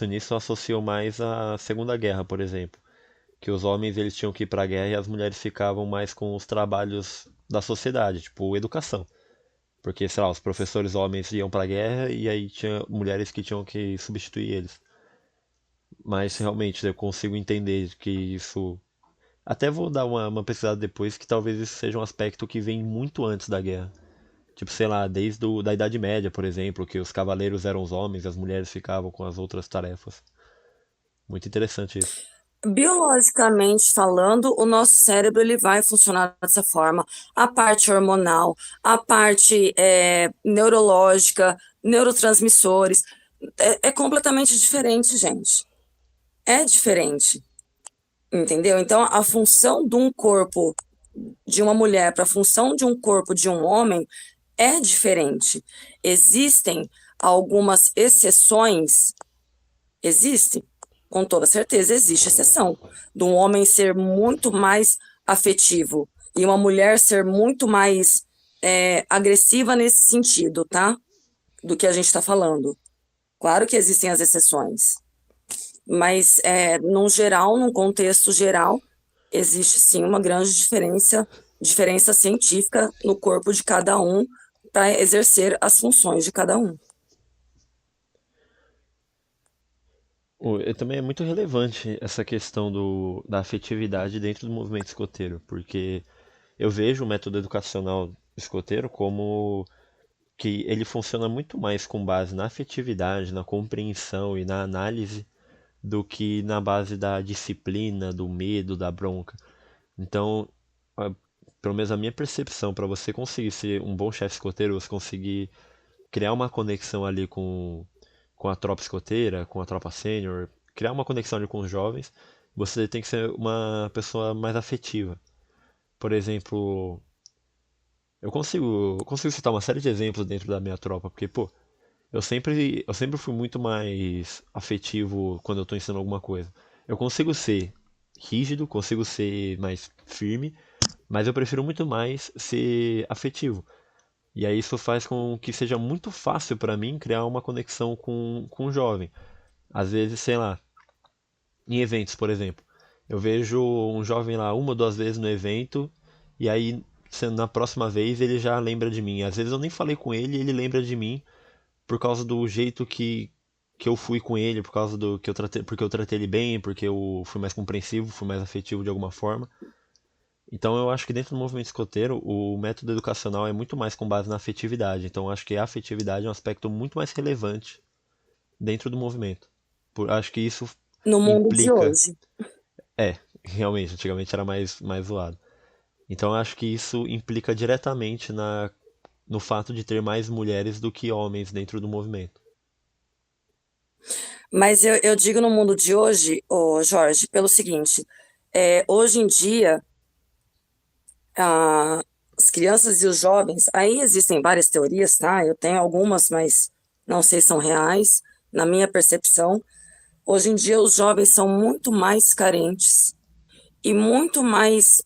nisso, eu associo mais à Segunda Guerra, por exemplo, que os homens eles tinham que ir para a guerra e as mulheres ficavam mais com os trabalhos da sociedade, tipo educação. Porque, sei lá, os professores homens iam para a guerra e aí tinha mulheres que tinham que substituir eles. Mas realmente eu consigo entender que isso. Até vou dar uma pesquisada depois que talvez isso seja um aspecto que vem muito antes da guerra. Tipo, sei lá, da Idade Média, por exemplo, que os cavaleiros eram os homens e as mulheres ficavam com as outras tarefas. Muito interessante isso. Biologicamente falando, o nosso cérebro ele vai funcionar dessa forma. A parte hormonal, a parte neurológica, neurotransmissores, é completamente diferente, gente. É diferente, entendeu? Então, a função de um corpo de uma mulher para a função de um corpo de um homem é diferente. Existem algumas exceções, existem, com toda certeza existe exceção, de um homem ser muito mais afetivo e uma mulher ser muito mais agressiva nesse sentido, tá? Do que a gente está falando. Claro que existem as exceções, mas num geral, num contexto geral, existe sim uma grande diferença científica no corpo de cada um para exercer as funções de cada um. Também é muito relevante essa questão da afetividade dentro do movimento escoteiro, porque eu vejo o método educacional escoteiro como que ele funciona muito mais com base na afetividade, na compreensão e na análise do que na base da disciplina, do medo, da bronca. Então, a- pelo menos a minha percepção, para você conseguir ser um bom chefe escoteiro, você conseguir criar uma conexão ali com a tropa escoteira, com a tropa sênior, criar uma conexão ali com os jovens, você tem que ser uma pessoa mais afetiva. Por exemplo, eu consigo citar uma série de exemplos dentro da minha tropa, porque, pô, eu sempre fui muito mais afetivo quando eu tô ensinando alguma coisa. Eu consigo ser rígido, consigo ser mais firme, mas eu prefiro muito mais ser afetivo. E aí isso faz com que seja muito fácil para mim criar uma conexão com o jovem. Às vezes, sei lá, em eventos, por exemplo, eu vejo um jovem lá uma ou duas vezes no evento, e aí na próxima vez ele já lembra de mim. Às vezes eu nem falei com ele e ele lembra de mim por causa do jeito que eu fui com ele, por causa do que eu tratei, porque eu tratei ele bem, porque eu fui mais compreensivo, fui mais afetivo de alguma forma. Então eu acho que dentro do movimento escoteiro, o método educacional é muito mais com base na afetividade. Então eu acho que a afetividade é um aspecto muito mais relevante dentro do movimento. Acho que isso No mundo de implica, hoje. é, Realmente, antigamente era mais zoado. Então eu acho que isso implica diretamente no fato de ter mais mulheres do que homens dentro do movimento. Mas eu digo no mundo de hoje, ô Jorge, pelo seguinte: hoje em dia, a- as crianças e os jovens, aí existem várias teorias, tá? Eu tenho algumas, mas não sei se são reais, na minha percepção. Hoje em dia, os jovens são muito mais carentes e muito mais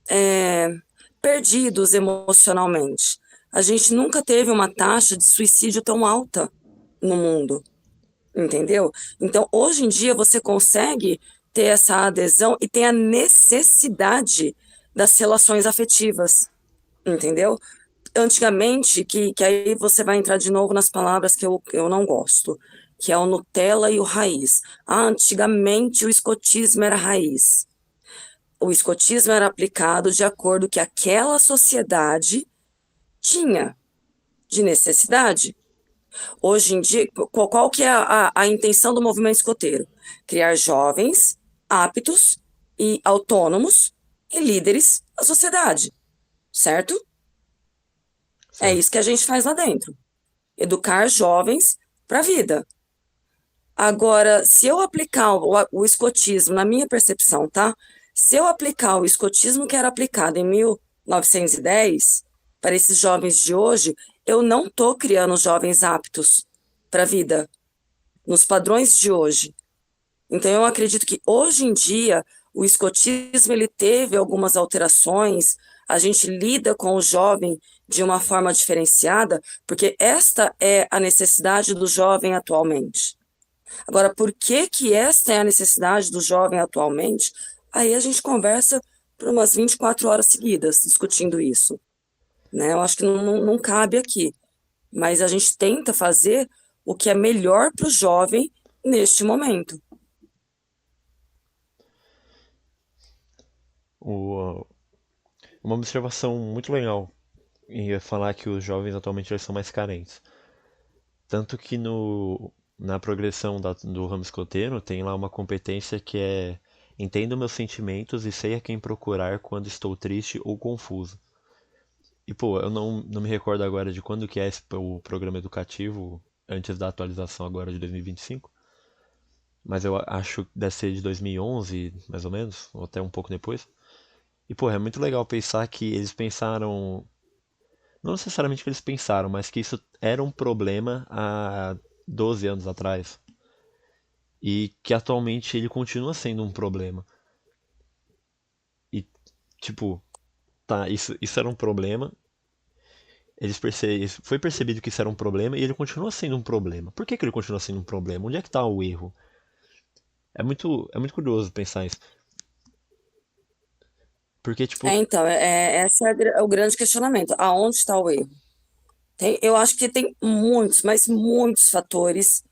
é, perdidos emocionalmente. A gente nunca teve uma taxa de suicídio tão alta no mundo, entendeu? Então, hoje em dia, você consegue ter essa adesão e tem a necessidade das relações afetivas, entendeu? Antigamente, que aí você vai entrar de novo nas palavras que eu não gosto, que é o Nutella e o raiz. Antigamente, o escotismo era raiz. O escotismo era aplicado de acordo que aquela sociedade tinha de necessidade. Hoje em dia, qual que é a intenção do movimento escoteiro? Criar jovens aptos e autônomos e líderes da sociedade, certo? É Certo. isso que a gente faz lá dentro. Educar jovens para a vida. Agora, se eu aplicar o escotismo, na minha percepção, tá? Se eu aplicar o escotismo que era aplicado em 1910 para esses jovens de hoje, eu não estou criando jovens aptos para a vida, nos padrões de hoje. Então, eu acredito que hoje em dia o escotismo ele teve algumas alterações. A gente lida com o jovem de uma forma diferenciada, porque esta é a necessidade do jovem atualmente. Agora, por que que esta é a necessidade do jovem atualmente? Aí a gente conversa por umas 24 horas seguidas discutindo isso, né? Eu acho que não cabe aqui, mas a gente tenta fazer o que é melhor para o jovem neste momento. O- uma observação muito legal em falar que os jovens atualmente eles são mais carentes. Tanto que na progressão do ramo escoteiro tem lá uma competência que é entendo meus sentimentos e sei a quem procurar quando estou triste ou confuso. E pô, eu não me recordo agora de quando que é o programa educativo antes da atualização agora de 2025, mas eu acho que deve ser de 2011, mais ou menos, ou até um pouco depois. E pô, é muito legal pensar que eles pensaram, não necessariamente que eles pensaram, mas que isso era um problema há 12 anos atrás. E que atualmente ele continua sendo um problema. E, tipo, tá, isso era um problema. Foi percebido que isso era um problema e ele continua sendo um problema. Por que que ele continua sendo um problema? Onde é que tá o erro? É muito curioso pensar isso. Porque, tipo, Então, esse é o grande questionamento. Aonde está o erro? Eu acho que tem muitos, mas muitos fatores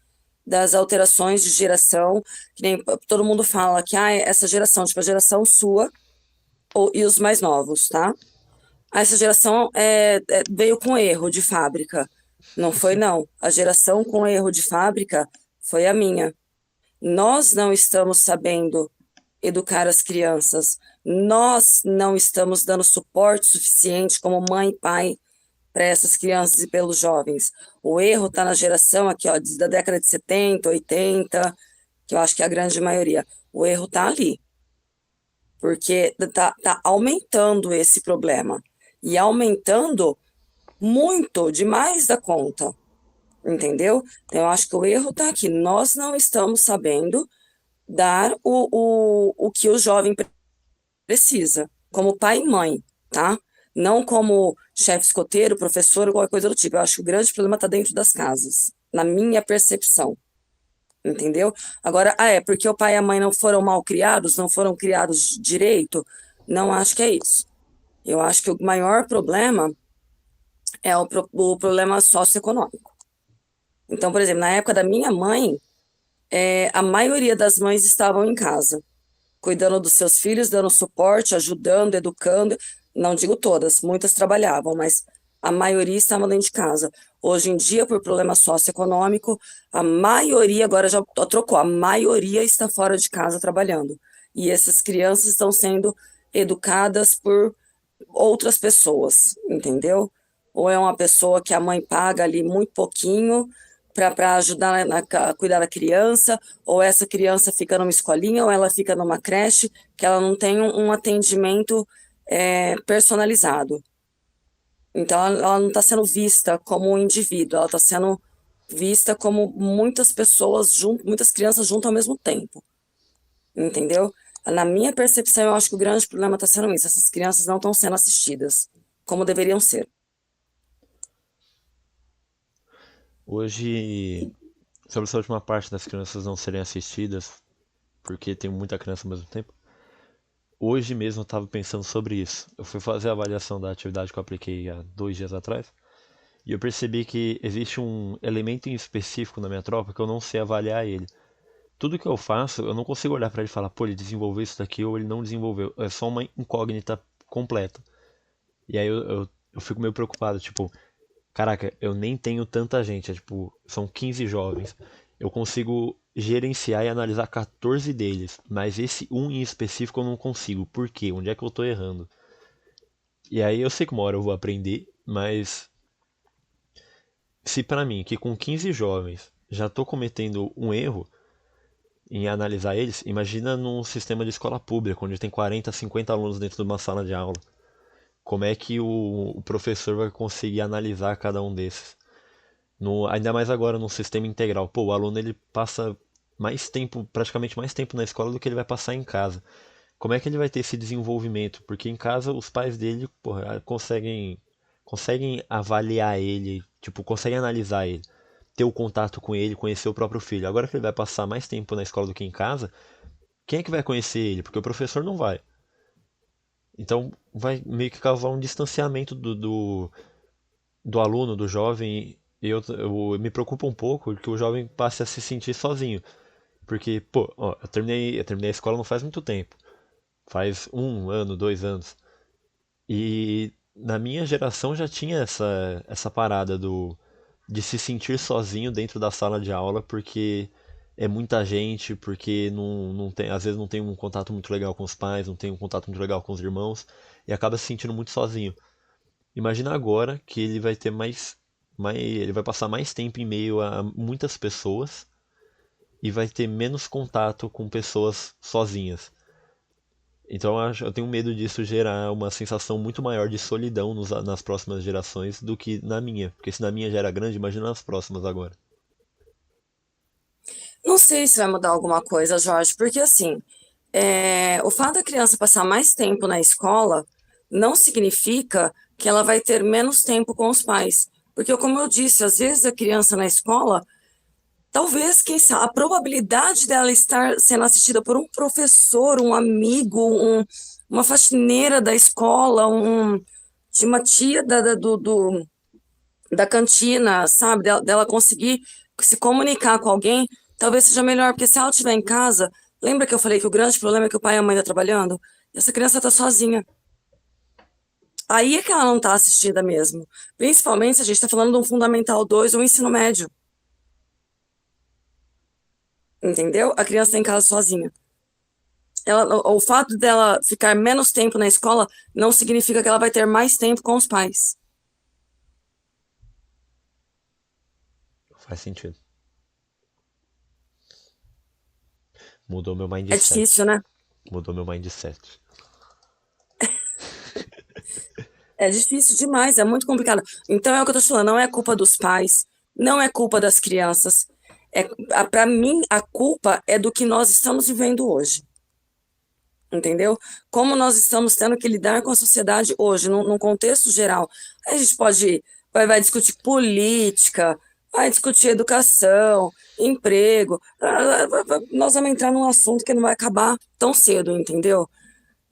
das alterações de geração, que nem todo mundo fala que essa geração, tipo a geração sua e os mais novos, tá? Essa geração veio com erro de fábrica. Não foi, não. A geração com erro de fábrica foi a minha. Nós não estamos sabendo educar as crianças. Nós não estamos dando suporte suficiente como mãe e pai para essas crianças e pelos jovens. O erro está na geração aqui, ó, da década de 70, 80, que eu acho que é a grande maioria. O erro está ali, porque tá aumentando esse problema. E aumentando muito, demais da conta, entendeu? Então, eu acho que o erro está aqui. Nós não estamos sabendo dar o que o jovem precisa, como pai e mãe, tá? Não como chefe escoteiro, professor ou qualquer coisa do tipo. Eu acho que o grande problema está dentro das casas, na minha percepção, entendeu? Agora, porque o pai e a mãe não foram mal criados, não foram criados direito, não acho que é isso. Eu acho que o maior problema é o problema socioeconômico. Então, por exemplo, na época da minha mãe, a maioria das mães estavam em casa, cuidando dos seus filhos, dando suporte, ajudando, educando. Não digo todas, muitas trabalhavam, mas a maioria estava dentro de casa. Hoje em dia, por problema socioeconômico, a maioria, agora já trocou, a maioria está fora de casa trabalhando. e essas crianças estão sendo educadas por outras pessoas, entendeu? Ou é uma pessoa que a mãe paga ali muito pouquinho para ajudar a cuidar da criança, ou essa criança fica numa escolinha, ou ela fica numa creche, que ela não tem um atendimento personalizado. Então, ela não está sendo vista como um indivíduo, ela está sendo vista como muitas pessoas junto, muitas crianças junto ao mesmo tempo, entendeu? Na minha percepção, eu acho que o grande problema está sendo isso, essas crianças não estão sendo assistidas como deveriam ser. Hoje, sobre essa última parte das crianças não serem assistidas, porque tem muita criança ao mesmo tempo, hoje mesmo eu estava pensando sobre isso. Eu fui fazer a avaliação da atividade que eu apliquei há 2 dias atrás, e eu percebi que existe um elemento em específico na minha tropa que eu não sei avaliar ele. Tudo que eu faço, eu não consigo olhar para ele e falar, pô, ele desenvolveu isso daqui ou ele não desenvolveu. É só uma incógnita completa. E aí eu fico meio preocupado, tipo, caraca, eu nem tenho tanta gente, é, tipo, são 15 jovens. Eu consigo gerenciar e analisar 14 deles, mas esse um em específico eu não consigo. Por quê? Onde é que eu tô errando? E aí eu sei que uma hora eu vou aprender, mas se pra mim, que com 15 jovens já tô cometendo um erro em analisar eles, imagina num sistema de escola pública, onde tem 40, 50 alunos dentro de uma sala de aula. Como é que o professor vai conseguir analisar cada um desses? Ainda mais agora no sistema integral. Pô, o aluno ele passa mais tempo, praticamente mais tempo na escola do que ele vai passar em casa. Como é que ele vai ter esse desenvolvimento? Porque em casa os pais dele, porra, conseguem avaliar ele, tipo, conseguem analisar ele, ter o contato com ele, conhecer o próprio filho. Agora que ele vai passar mais tempo na escola do que em casa, quem é que vai conhecer ele? Porque o professor não vai. Então vai meio que causar um distanciamento do aluno, do jovem, e eu me preocupa um pouco que o jovem passe a se sentir sozinho. Porque, pô, ó, eu terminei a escola não faz muito tempo. Faz 1 ano, 2 anos. E na minha geração já tinha essa parada de se sentir sozinho dentro da sala de aula, porque é muita gente, porque não tem, às vezes não tem um contato muito legal com os pais, não tem um contato muito legal com os irmãos, e acaba se sentindo muito sozinho. Imagina agora que ele vai ter ele vai passar mais tempo em meio a muitas pessoas e vai ter menos contato com pessoas sozinhas. Então eu tenho medo disso gerar uma sensação muito maior de solidão nas próximas gerações do que na minha. Porque se na minha já era grande, imagina nas próximas agora. Não sei se vai mudar alguma coisa, Jorge, porque assim, o fato da criança passar mais tempo na escola não significa que ela vai ter menos tempo com os pais. Porque, como eu disse, às vezes a criança na escola, talvez, quem sabe, a probabilidade dela estar sendo assistida por um professor, um amigo, uma faxineira da escola, de uma tia da cantina, sabe, dela conseguir se comunicar com alguém, talvez seja melhor, porque se ela estiver em casa, lembra que eu falei que o grande problema é que o pai e a mãe estão trabalhando? E essa criança está sozinha. Aí é que ela não está assistida mesmo. Principalmente se a gente está falando de um Fundamental 2 ou um ensino médio. Entendeu? A criança está em casa sozinha. O fato dela ficar menos tempo na escola não significa que ela vai ter mais tempo com os pais. Faz sentido. Mudou meu É mindset. difícil, né? Mudou meu mindset. É difícil demais, é muito complicado. Então é o que eu tô te falando, não é culpa dos pais, não é culpa das crianças. Para mim, a culpa é do que nós estamos vivendo hoje. Entendeu? Como nós estamos tendo que lidar com a sociedade hoje, num contexto geral. Aí a gente vai discutir política, vai discutir educação, emprego. Nós vamos entrar num assunto que não vai acabar tão cedo, entendeu?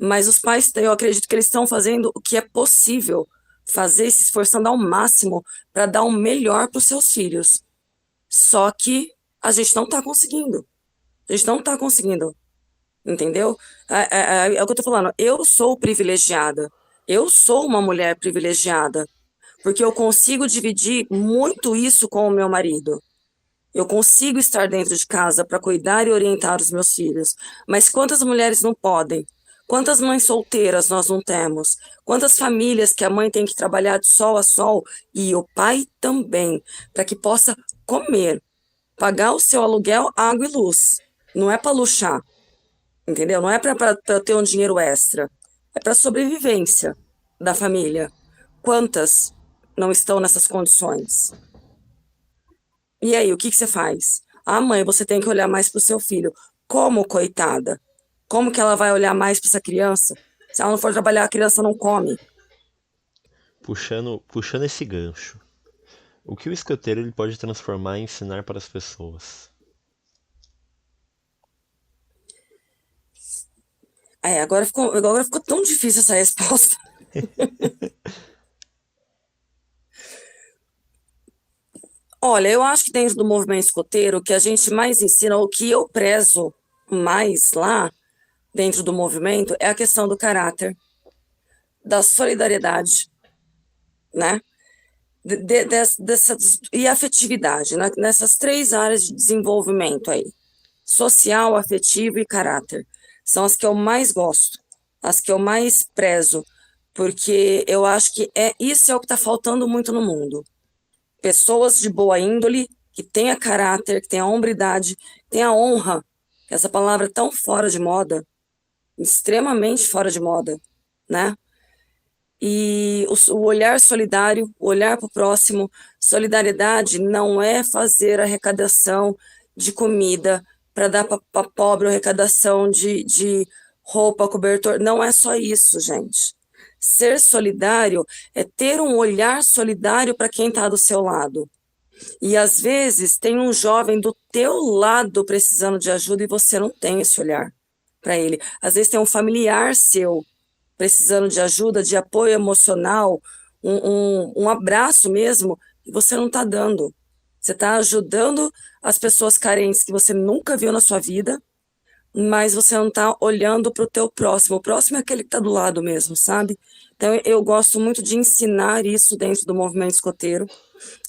Mas os pais, eu acredito que eles estão fazendo o que é possível fazer, se esforçando ao máximo para dar o melhor para os seus filhos. Só que a gente não está conseguindo. A gente não está conseguindo, entendeu? É o que eu tô falando. Eu sou privilegiada. Eu sou uma mulher privilegiada, porque eu consigo dividir muito isso com o meu marido. Eu consigo estar dentro de casa para cuidar e orientar os meus filhos, mas quantas mulheres não podem? Quantas mães solteiras nós não temos? Quantas famílias que a mãe tem que trabalhar de sol a sol e o pai também, para que possa comer, pagar o seu aluguel, água e luz. Não é para luxar, entendeu? Não é para ter um dinheiro extra. É para sobrevivência da família. Quantas não estão nessas condições? E aí, o que que você faz? Ah, mãe, você tem que olhar mais para o seu filho. Como, coitada? Como que ela vai olhar mais para essa criança? Se ela não for trabalhar, a criança não come. Puxando esse gancho, o que o escoteiro ele pode transformar e ensinar para as pessoas? Agora ficou tão difícil essa resposta. Olha, eu acho que dentro do movimento escoteiro, o que a gente mais ensina, o que eu prezo mais lá dentro do movimento, é a questão do caráter, da solidariedade, né? E afetividade, né? Nessas três áreas de desenvolvimento aí: social, afetivo e caráter. São as que eu mais gosto, as que eu mais prezo, porque eu acho que isso é o que está faltando muito no mundo. Pessoas de boa índole, que tenha caráter, que tenha hombridade, que tenha honra, que essa palavra é tão fora de moda, extremamente fora de moda, né? E o olhar solidário, o olhar para o próximo. Solidariedade não é fazer arrecadação de comida para dar para pobre, ou arrecadação de roupa, cobertor. Não é só isso, gente. Ser solidário é ter um olhar solidário para quem está do seu lado. E às vezes tem um jovem do teu lado precisando de ajuda e você não tem esse olhar para ele. Às vezes tem um familiar seu precisando de ajuda, de apoio emocional, um abraço mesmo, e você não está dando. Você está ajudando as pessoas carentes que você nunca viu na sua vida, mas você não está olhando para o teu próximo. O próximo é aquele que está do lado mesmo, sabe? Então eu gosto muito de ensinar isso dentro do movimento escoteiro,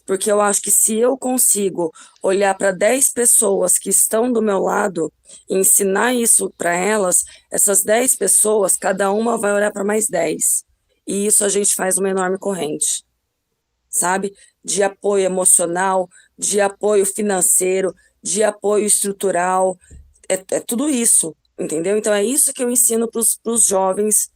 porque eu acho que se eu consigo olhar para 10 pessoas que estão do meu lado e ensinar isso para elas, essas 10 pessoas, cada uma vai olhar para mais 10. E isso a gente faz uma enorme corrente, sabe? De apoio emocional, de apoio financeiro, de apoio estrutural, é tudo isso, entendeu? Então é isso que eu ensino para os jovens,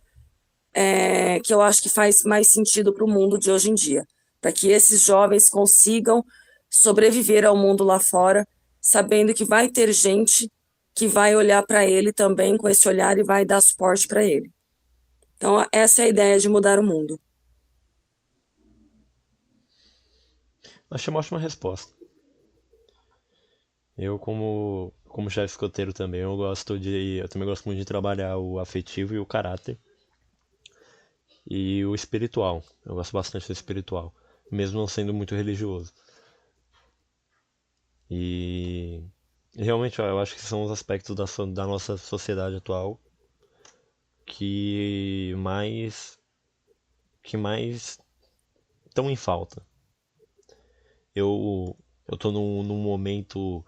que eu acho que faz mais sentido para o mundo de hoje em dia, para que esses jovens consigam sobreviver ao mundo lá fora, sabendo que vai ter gente que vai olhar para ele também com esse olhar e vai dar suporte para ele. Então, essa é a ideia de mudar o mundo. Achei uma ótima resposta. Como chefe escoteiro também, eu também gosto muito de trabalhar o afetivo e o caráter e o espiritual. Eu gosto bastante do espiritual, mesmo não sendo muito religioso. E realmente eu acho que são os aspectos da nossa sociedade atual que mais estão em falta. Eu tô num momento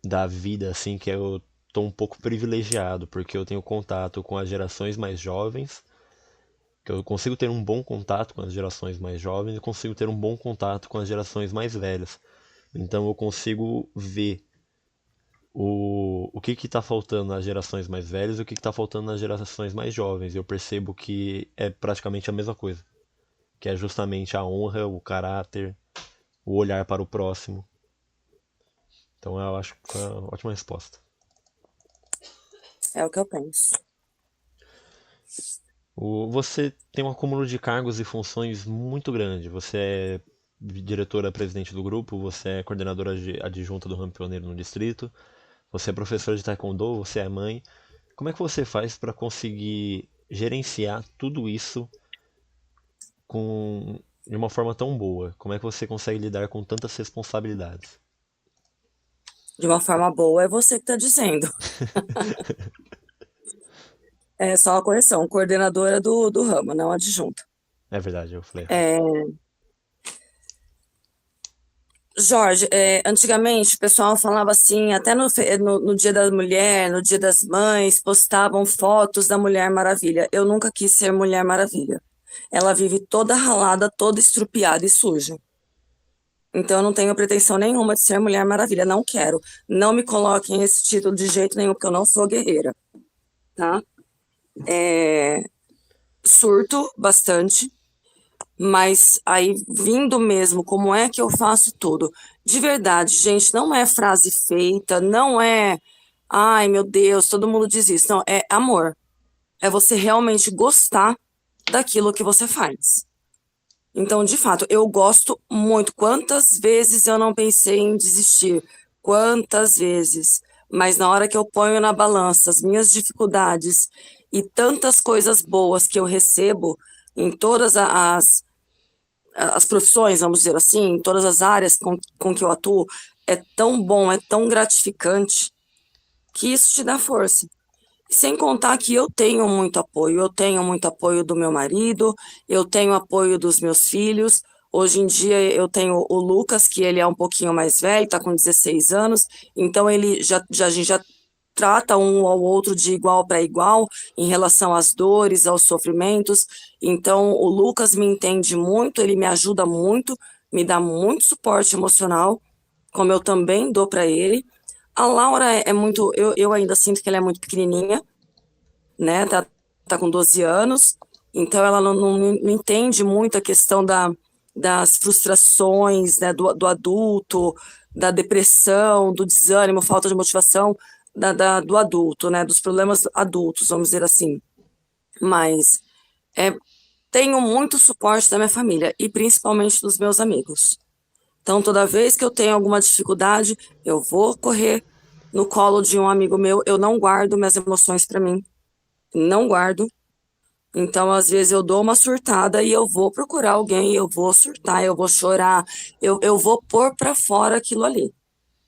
da vida assim que eu tô um pouco privilegiado, porque eu tenho contato com as gerações mais jovens, que eu consigo ter um bom contato com as gerações mais jovens e consigo ter um bom contato com as gerações mais velhas. Então eu consigo ver o que está faltando nas gerações mais velhas e o que está faltando nas gerações mais jovens. Eu percebo que é praticamente a mesma coisa, que é justamente a honra, o caráter, o olhar para o próximo. Então eu acho que foi uma ótima resposta. É o que eu penso. Você tem um acúmulo de cargos e funções muito grande. Você é diretora-presidente do grupo, você é coordenadora adjunta do Ramo Pioneiro no distrito, você é professora de taekwondo, você é mãe. Como é que você faz para conseguir gerenciar tudo isso de uma forma tão boa? Como é que você consegue lidar com tantas responsabilidades? De uma forma boa, é você que está dizendo. É só uma correção, coordenadora do ramo, não adjunta. É verdade, eu falei errado. É, Jorge, antigamente o pessoal falava assim, até no Dia da Mulher, no Dia das Mães, postavam fotos da Mulher Maravilha. Eu nunca quis ser Mulher Maravilha. Ela vive toda ralada, toda estrupiada e suja. Então eu não tenho pretensão nenhuma de ser Mulher Maravilha, não quero. Não me coloquem esse título de jeito nenhum, porque eu não sou guerreira, tá? Surto bastante, mas aí vindo mesmo, como é que eu faço tudo? De verdade, gente, não é frase feita, não é, ai meu Deus, todo mundo diz isso. Não, é amor. É você realmente gostar daquilo que você faz. Então, de fato, eu gosto muito. Quantas vezes eu não pensei em desistir? Quantas vezes? Mas na hora que eu ponho na balança as minhas dificuldades e tantas coisas boas que eu recebo em todas as profissões, vamos dizer assim, em todas as áreas com que eu atuo, é tão bom, é tão gratificante, que isso te dá força. Sem contar que eu tenho muito apoio do meu marido, eu tenho apoio dos meus filhos. Hoje em dia eu tenho o Lucas, que ele é um pouquinho mais velho, está com 16 anos, então a gente já trata um ao outro de igual para igual em relação às dores, aos sofrimentos. Então o Lucas me entende muito, ele me ajuda muito, me dá muito suporte emocional, como eu também dou para ele. A Laura é muito, eu ainda sinto que ela é muito pequenininha, né? Tá com 12 anos, então ela não entende muito a questão das frustrações, né, do adulto, da depressão, do desânimo, falta de motivação do adulto, né? Dos problemas adultos, vamos dizer assim. Mas é, tenho muito suporte da minha família e principalmente dos meus amigos. Então, toda vez que eu tenho alguma dificuldade, eu vou correr no colo de um amigo meu. Eu não guardo minhas emoções para mim, não guardo. Então, às vezes, eu dou uma surtada e eu vou procurar alguém, eu vou surtar, eu vou chorar, eu vou pôr para fora aquilo ali,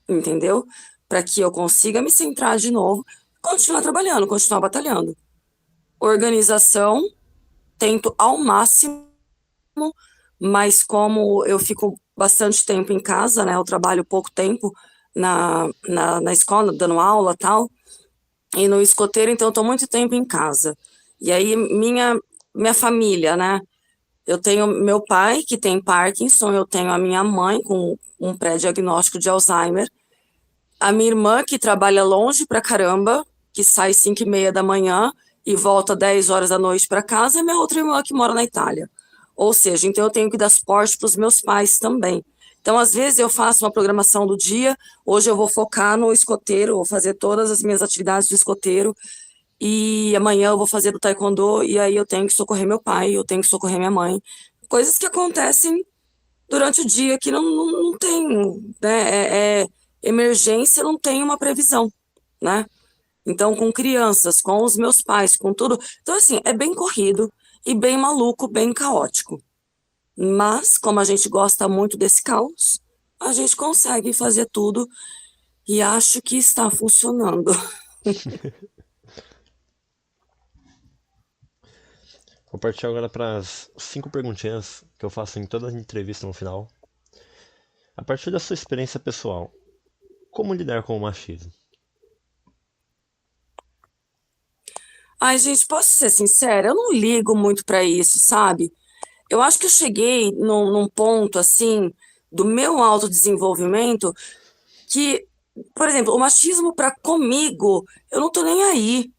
entendeu? Para que eu consiga me centrar de novo, continuar trabalhando, continuar batalhando. Organização, tento ao máximo, mas como eu fico bastante tempo em casa, né? Eu trabalho pouco tempo na escola, dando aula e tal, e no escoteiro, então eu estou muito tempo em casa. E aí, minha família, né? Eu tenho meu pai, que tem Parkinson, eu tenho a minha mãe com um pré-diagnóstico de Alzheimer, a minha irmã, que trabalha longe pra caramba, que sai 5:30 da manhã e volta 10 horas da noite para casa, e minha outra irmã, que mora na Itália. Ou seja, então eu tenho que dar suporte para os meus pais também. Então, às vezes, eu faço uma programação do dia, hoje eu vou focar no escoteiro, vou fazer todas as minhas atividades do escoteiro, e amanhã eu vou fazer do taekwondo, e aí eu tenho que socorrer meu pai, eu tenho que socorrer minha mãe. Coisas que acontecem durante o dia que não tem, né? Emergência não tem uma previsão, né? Então, com crianças, com os meus pais, com tudo. Então, assim, é bem corrido e bem maluco, bem caótico. Mas, como a gente gosta muito desse caos, a gente consegue fazer tudo e acho que está funcionando. Vou partir agora para as 5 perguntinhas que eu faço em toda entrevista no final. A partir da sua experiência pessoal, como lidar com o machismo? Ai, gente, posso ser sincera? Eu não ligo muito para isso, sabe? Eu acho que eu cheguei num ponto, assim, do meu autodesenvolvimento que, por exemplo, o machismo para comigo, eu não tô nem aí.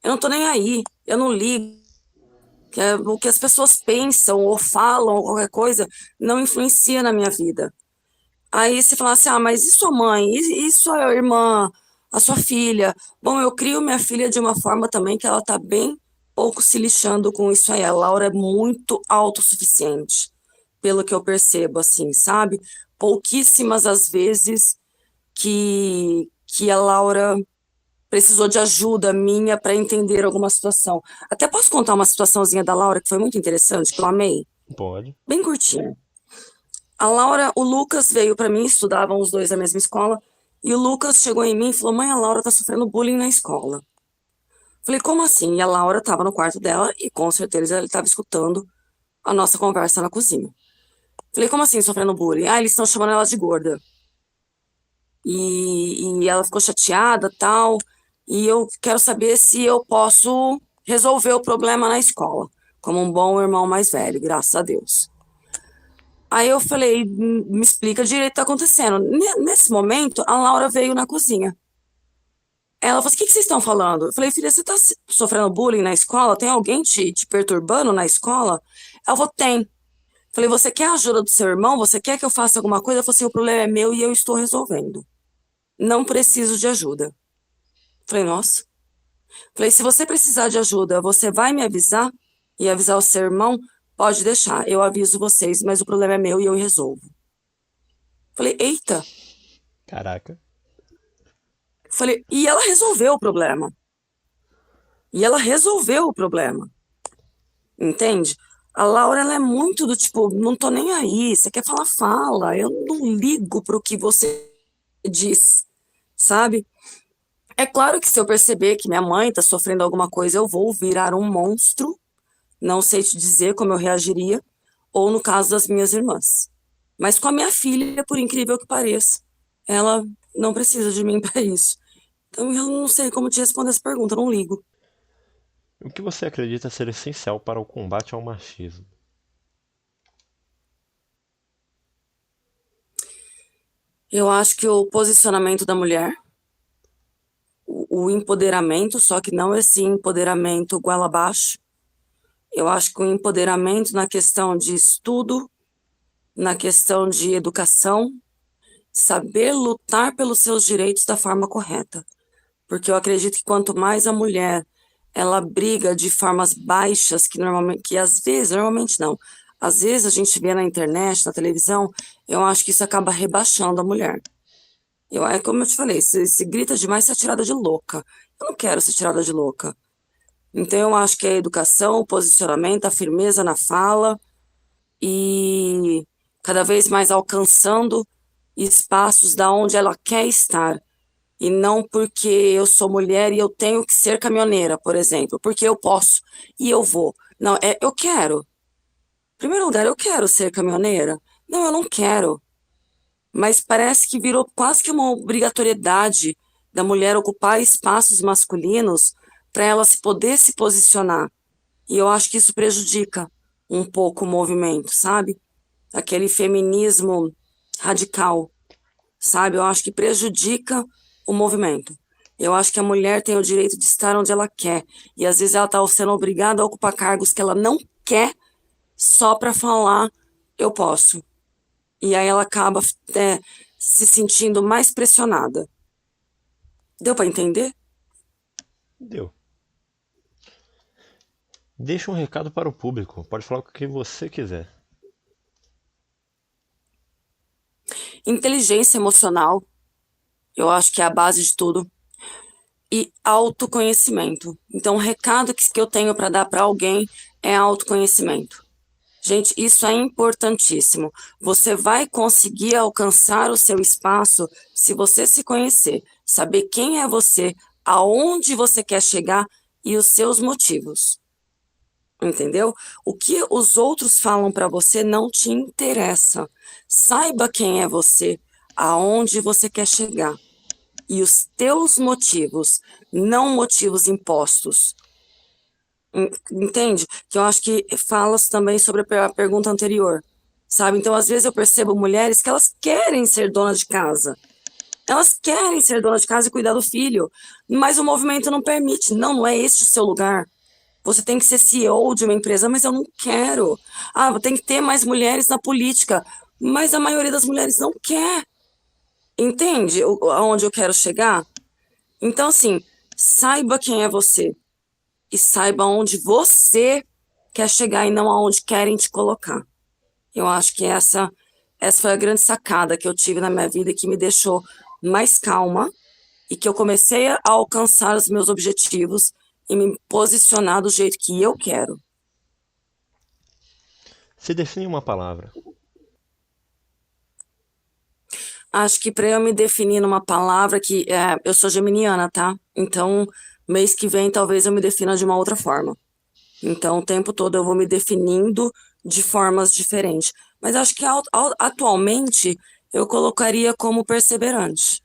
Eu não tô nem aí. Eu não ligo. O que as pessoas pensam ou falam ou qualquer coisa não influencia na minha vida. Aí você fala assim, ah, mas e sua mãe? E sua irmã? A sua filha? Bom, eu crio minha filha de uma forma também que ela tá bem pouco se lixando com isso aí. A Laura é muito autossuficiente, pelo que eu percebo, assim, sabe? Pouquíssimas as vezes que a Laura precisou de ajuda minha para entender alguma situação. Até posso contar uma situaçãozinha da Laura que foi muito interessante, que eu amei? Pode. Bem curtinha. A Laura, o Lucas veio para mim, estudavam os dois na mesma escola, e o Lucas chegou em mim e falou: Mãe, a Laura tá sofrendo bullying na escola. Falei: Como assim? E a Laura estava no quarto dela e com certeza ele estava escutando a nossa conversa na cozinha. Falei, como assim sofrendo bullying? Ah, eles estão chamando ela de gorda. E ela ficou chateada, tal. E eu quero saber se eu posso resolver o problema na escola, como um bom irmão mais velho, graças a Deus. Aí eu falei, me explica direito o que tá acontecendo. Nesse momento, a Laura veio na cozinha. Ela falou assim, o que que vocês estão falando? Eu falei, filha, você tá sofrendo bullying na escola? Tem alguém te perturbando na escola? Ela falou, tem. Falei, você quer a ajuda do seu irmão? Você quer que eu faça alguma coisa? Ela falou assim, o problema é meu e eu estou resolvendo. Não preciso de ajuda. Falei, nossa. Falei, se você precisar de ajuda, você vai me avisar e avisar o seu irmão? Pode deixar, eu aviso vocês, mas o problema é meu e eu resolvo. Falei, eita. Caraca. Falei, e ela resolveu o problema. E ela resolveu o problema. Entende? A Laura, ela é muito do tipo, não tô nem aí, você quer falar, fala, eu não ligo pro que você diz, sabe? É claro que se eu perceber que minha mãe tá sofrendo alguma coisa, eu vou virar um monstro, não sei te dizer como eu reagiria, ou no caso das minhas irmãs. Mas com a minha filha, por incrível que pareça, ela não precisa de mim para isso. Então eu não sei como te responder essa pergunta, eu não ligo. O que você acredita ser essencial para o combate ao machismo? Eu acho que o posicionamento da mulher, o empoderamento, só que não esse empoderamento goela abaixo. Eu acho que o empoderamento na questão de estudo, na questão de educação, saber lutar pelos seus direitos da forma correta. Porque eu acredito que quanto mais a mulher ela briga de formas baixas, que normalmente, que às vezes, normalmente não, às vezes a gente vê na internet, na televisão, eu acho que isso acaba rebaixando a mulher. É como eu te falei, se grita demais, você é tirada de louca. Eu não quero ser tirada de louca. Então, eu acho que a educação, o posicionamento, a firmeza na fala e cada vez mais alcançando espaços da onde ela quer estar. E não porque eu sou mulher e eu tenho que ser caminhoneira, por exemplo, porque eu posso e eu vou. Não, eu quero. Em primeiro lugar, eu quero ser caminhoneira. Não, eu não quero. Mas parece que virou quase que uma obrigatoriedade da mulher ocupar espaços masculinos para ela se poder se posicionar. E eu acho que isso prejudica um pouco o movimento, sabe? Aquele feminismo radical, sabe? Eu acho que prejudica o movimento. Eu acho que a mulher tem o direito de estar onde ela quer. E às vezes ela está sendo obrigada a ocupar cargos que ela não quer só para falar eu posso. E aí ela acaba se sentindo mais pressionada. Deu para entender? Deu. Deixa um recado para o público. Pode falar o que você quiser. Inteligência emocional, eu acho que é a base de tudo. E autoconhecimento. Então, o recado que eu tenho para dar para alguém é autoconhecimento. Gente, isso é importantíssimo. Você vai conseguir alcançar o seu espaço se você se conhecer, saber quem é você, aonde você quer chegar e os seus motivos. Entendeu? O que os outros falam para você não te interessa. Saiba quem é você, aonde você quer chegar e os teus motivos, não motivos impostos. Entende? Que eu acho que falas também sobre a pergunta anterior, sabe? Então, às vezes eu percebo mulheres que elas querem ser donas de casa. Elas querem ser donas de casa e cuidar do filho, mas o movimento não permite. Não, não é este o seu lugar. Você tem que ser CEO de uma empresa, mas eu não quero. Ah, tem que ter mais mulheres na política, mas a maioria das mulheres não quer. Entende aonde eu quero chegar? Então, assim, saiba quem é você e saiba onde você quer chegar e não aonde querem te colocar. Eu acho que essa foi a grande sacada que eu tive na minha vida e que me deixou mais calma e que eu comecei a alcançar os meus objetivos e me posicionar do jeito que eu quero. Se define uma palavra. Acho que para eu me definir numa palavra que eu sou geminiana, tá? Então, mês que vem talvez eu me defina de uma outra forma. Então, o tempo todo eu vou me definindo de formas diferentes. Mas acho que atualmente eu colocaria como perseverante.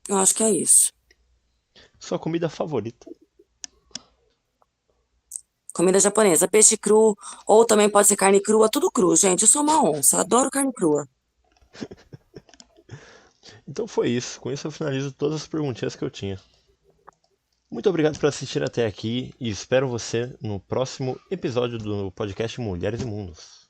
Eu acho que é isso. Sua comida favorita? Comida japonesa, peixe cru, ou também pode ser carne crua, tudo cru, gente. Eu sou uma onça, adoro carne crua. Então foi isso. Com isso eu finalizo todas as perguntinhas que eu tinha. Muito obrigado por assistir até aqui e espero você no próximo episódio do podcast Mulheres e Mundos.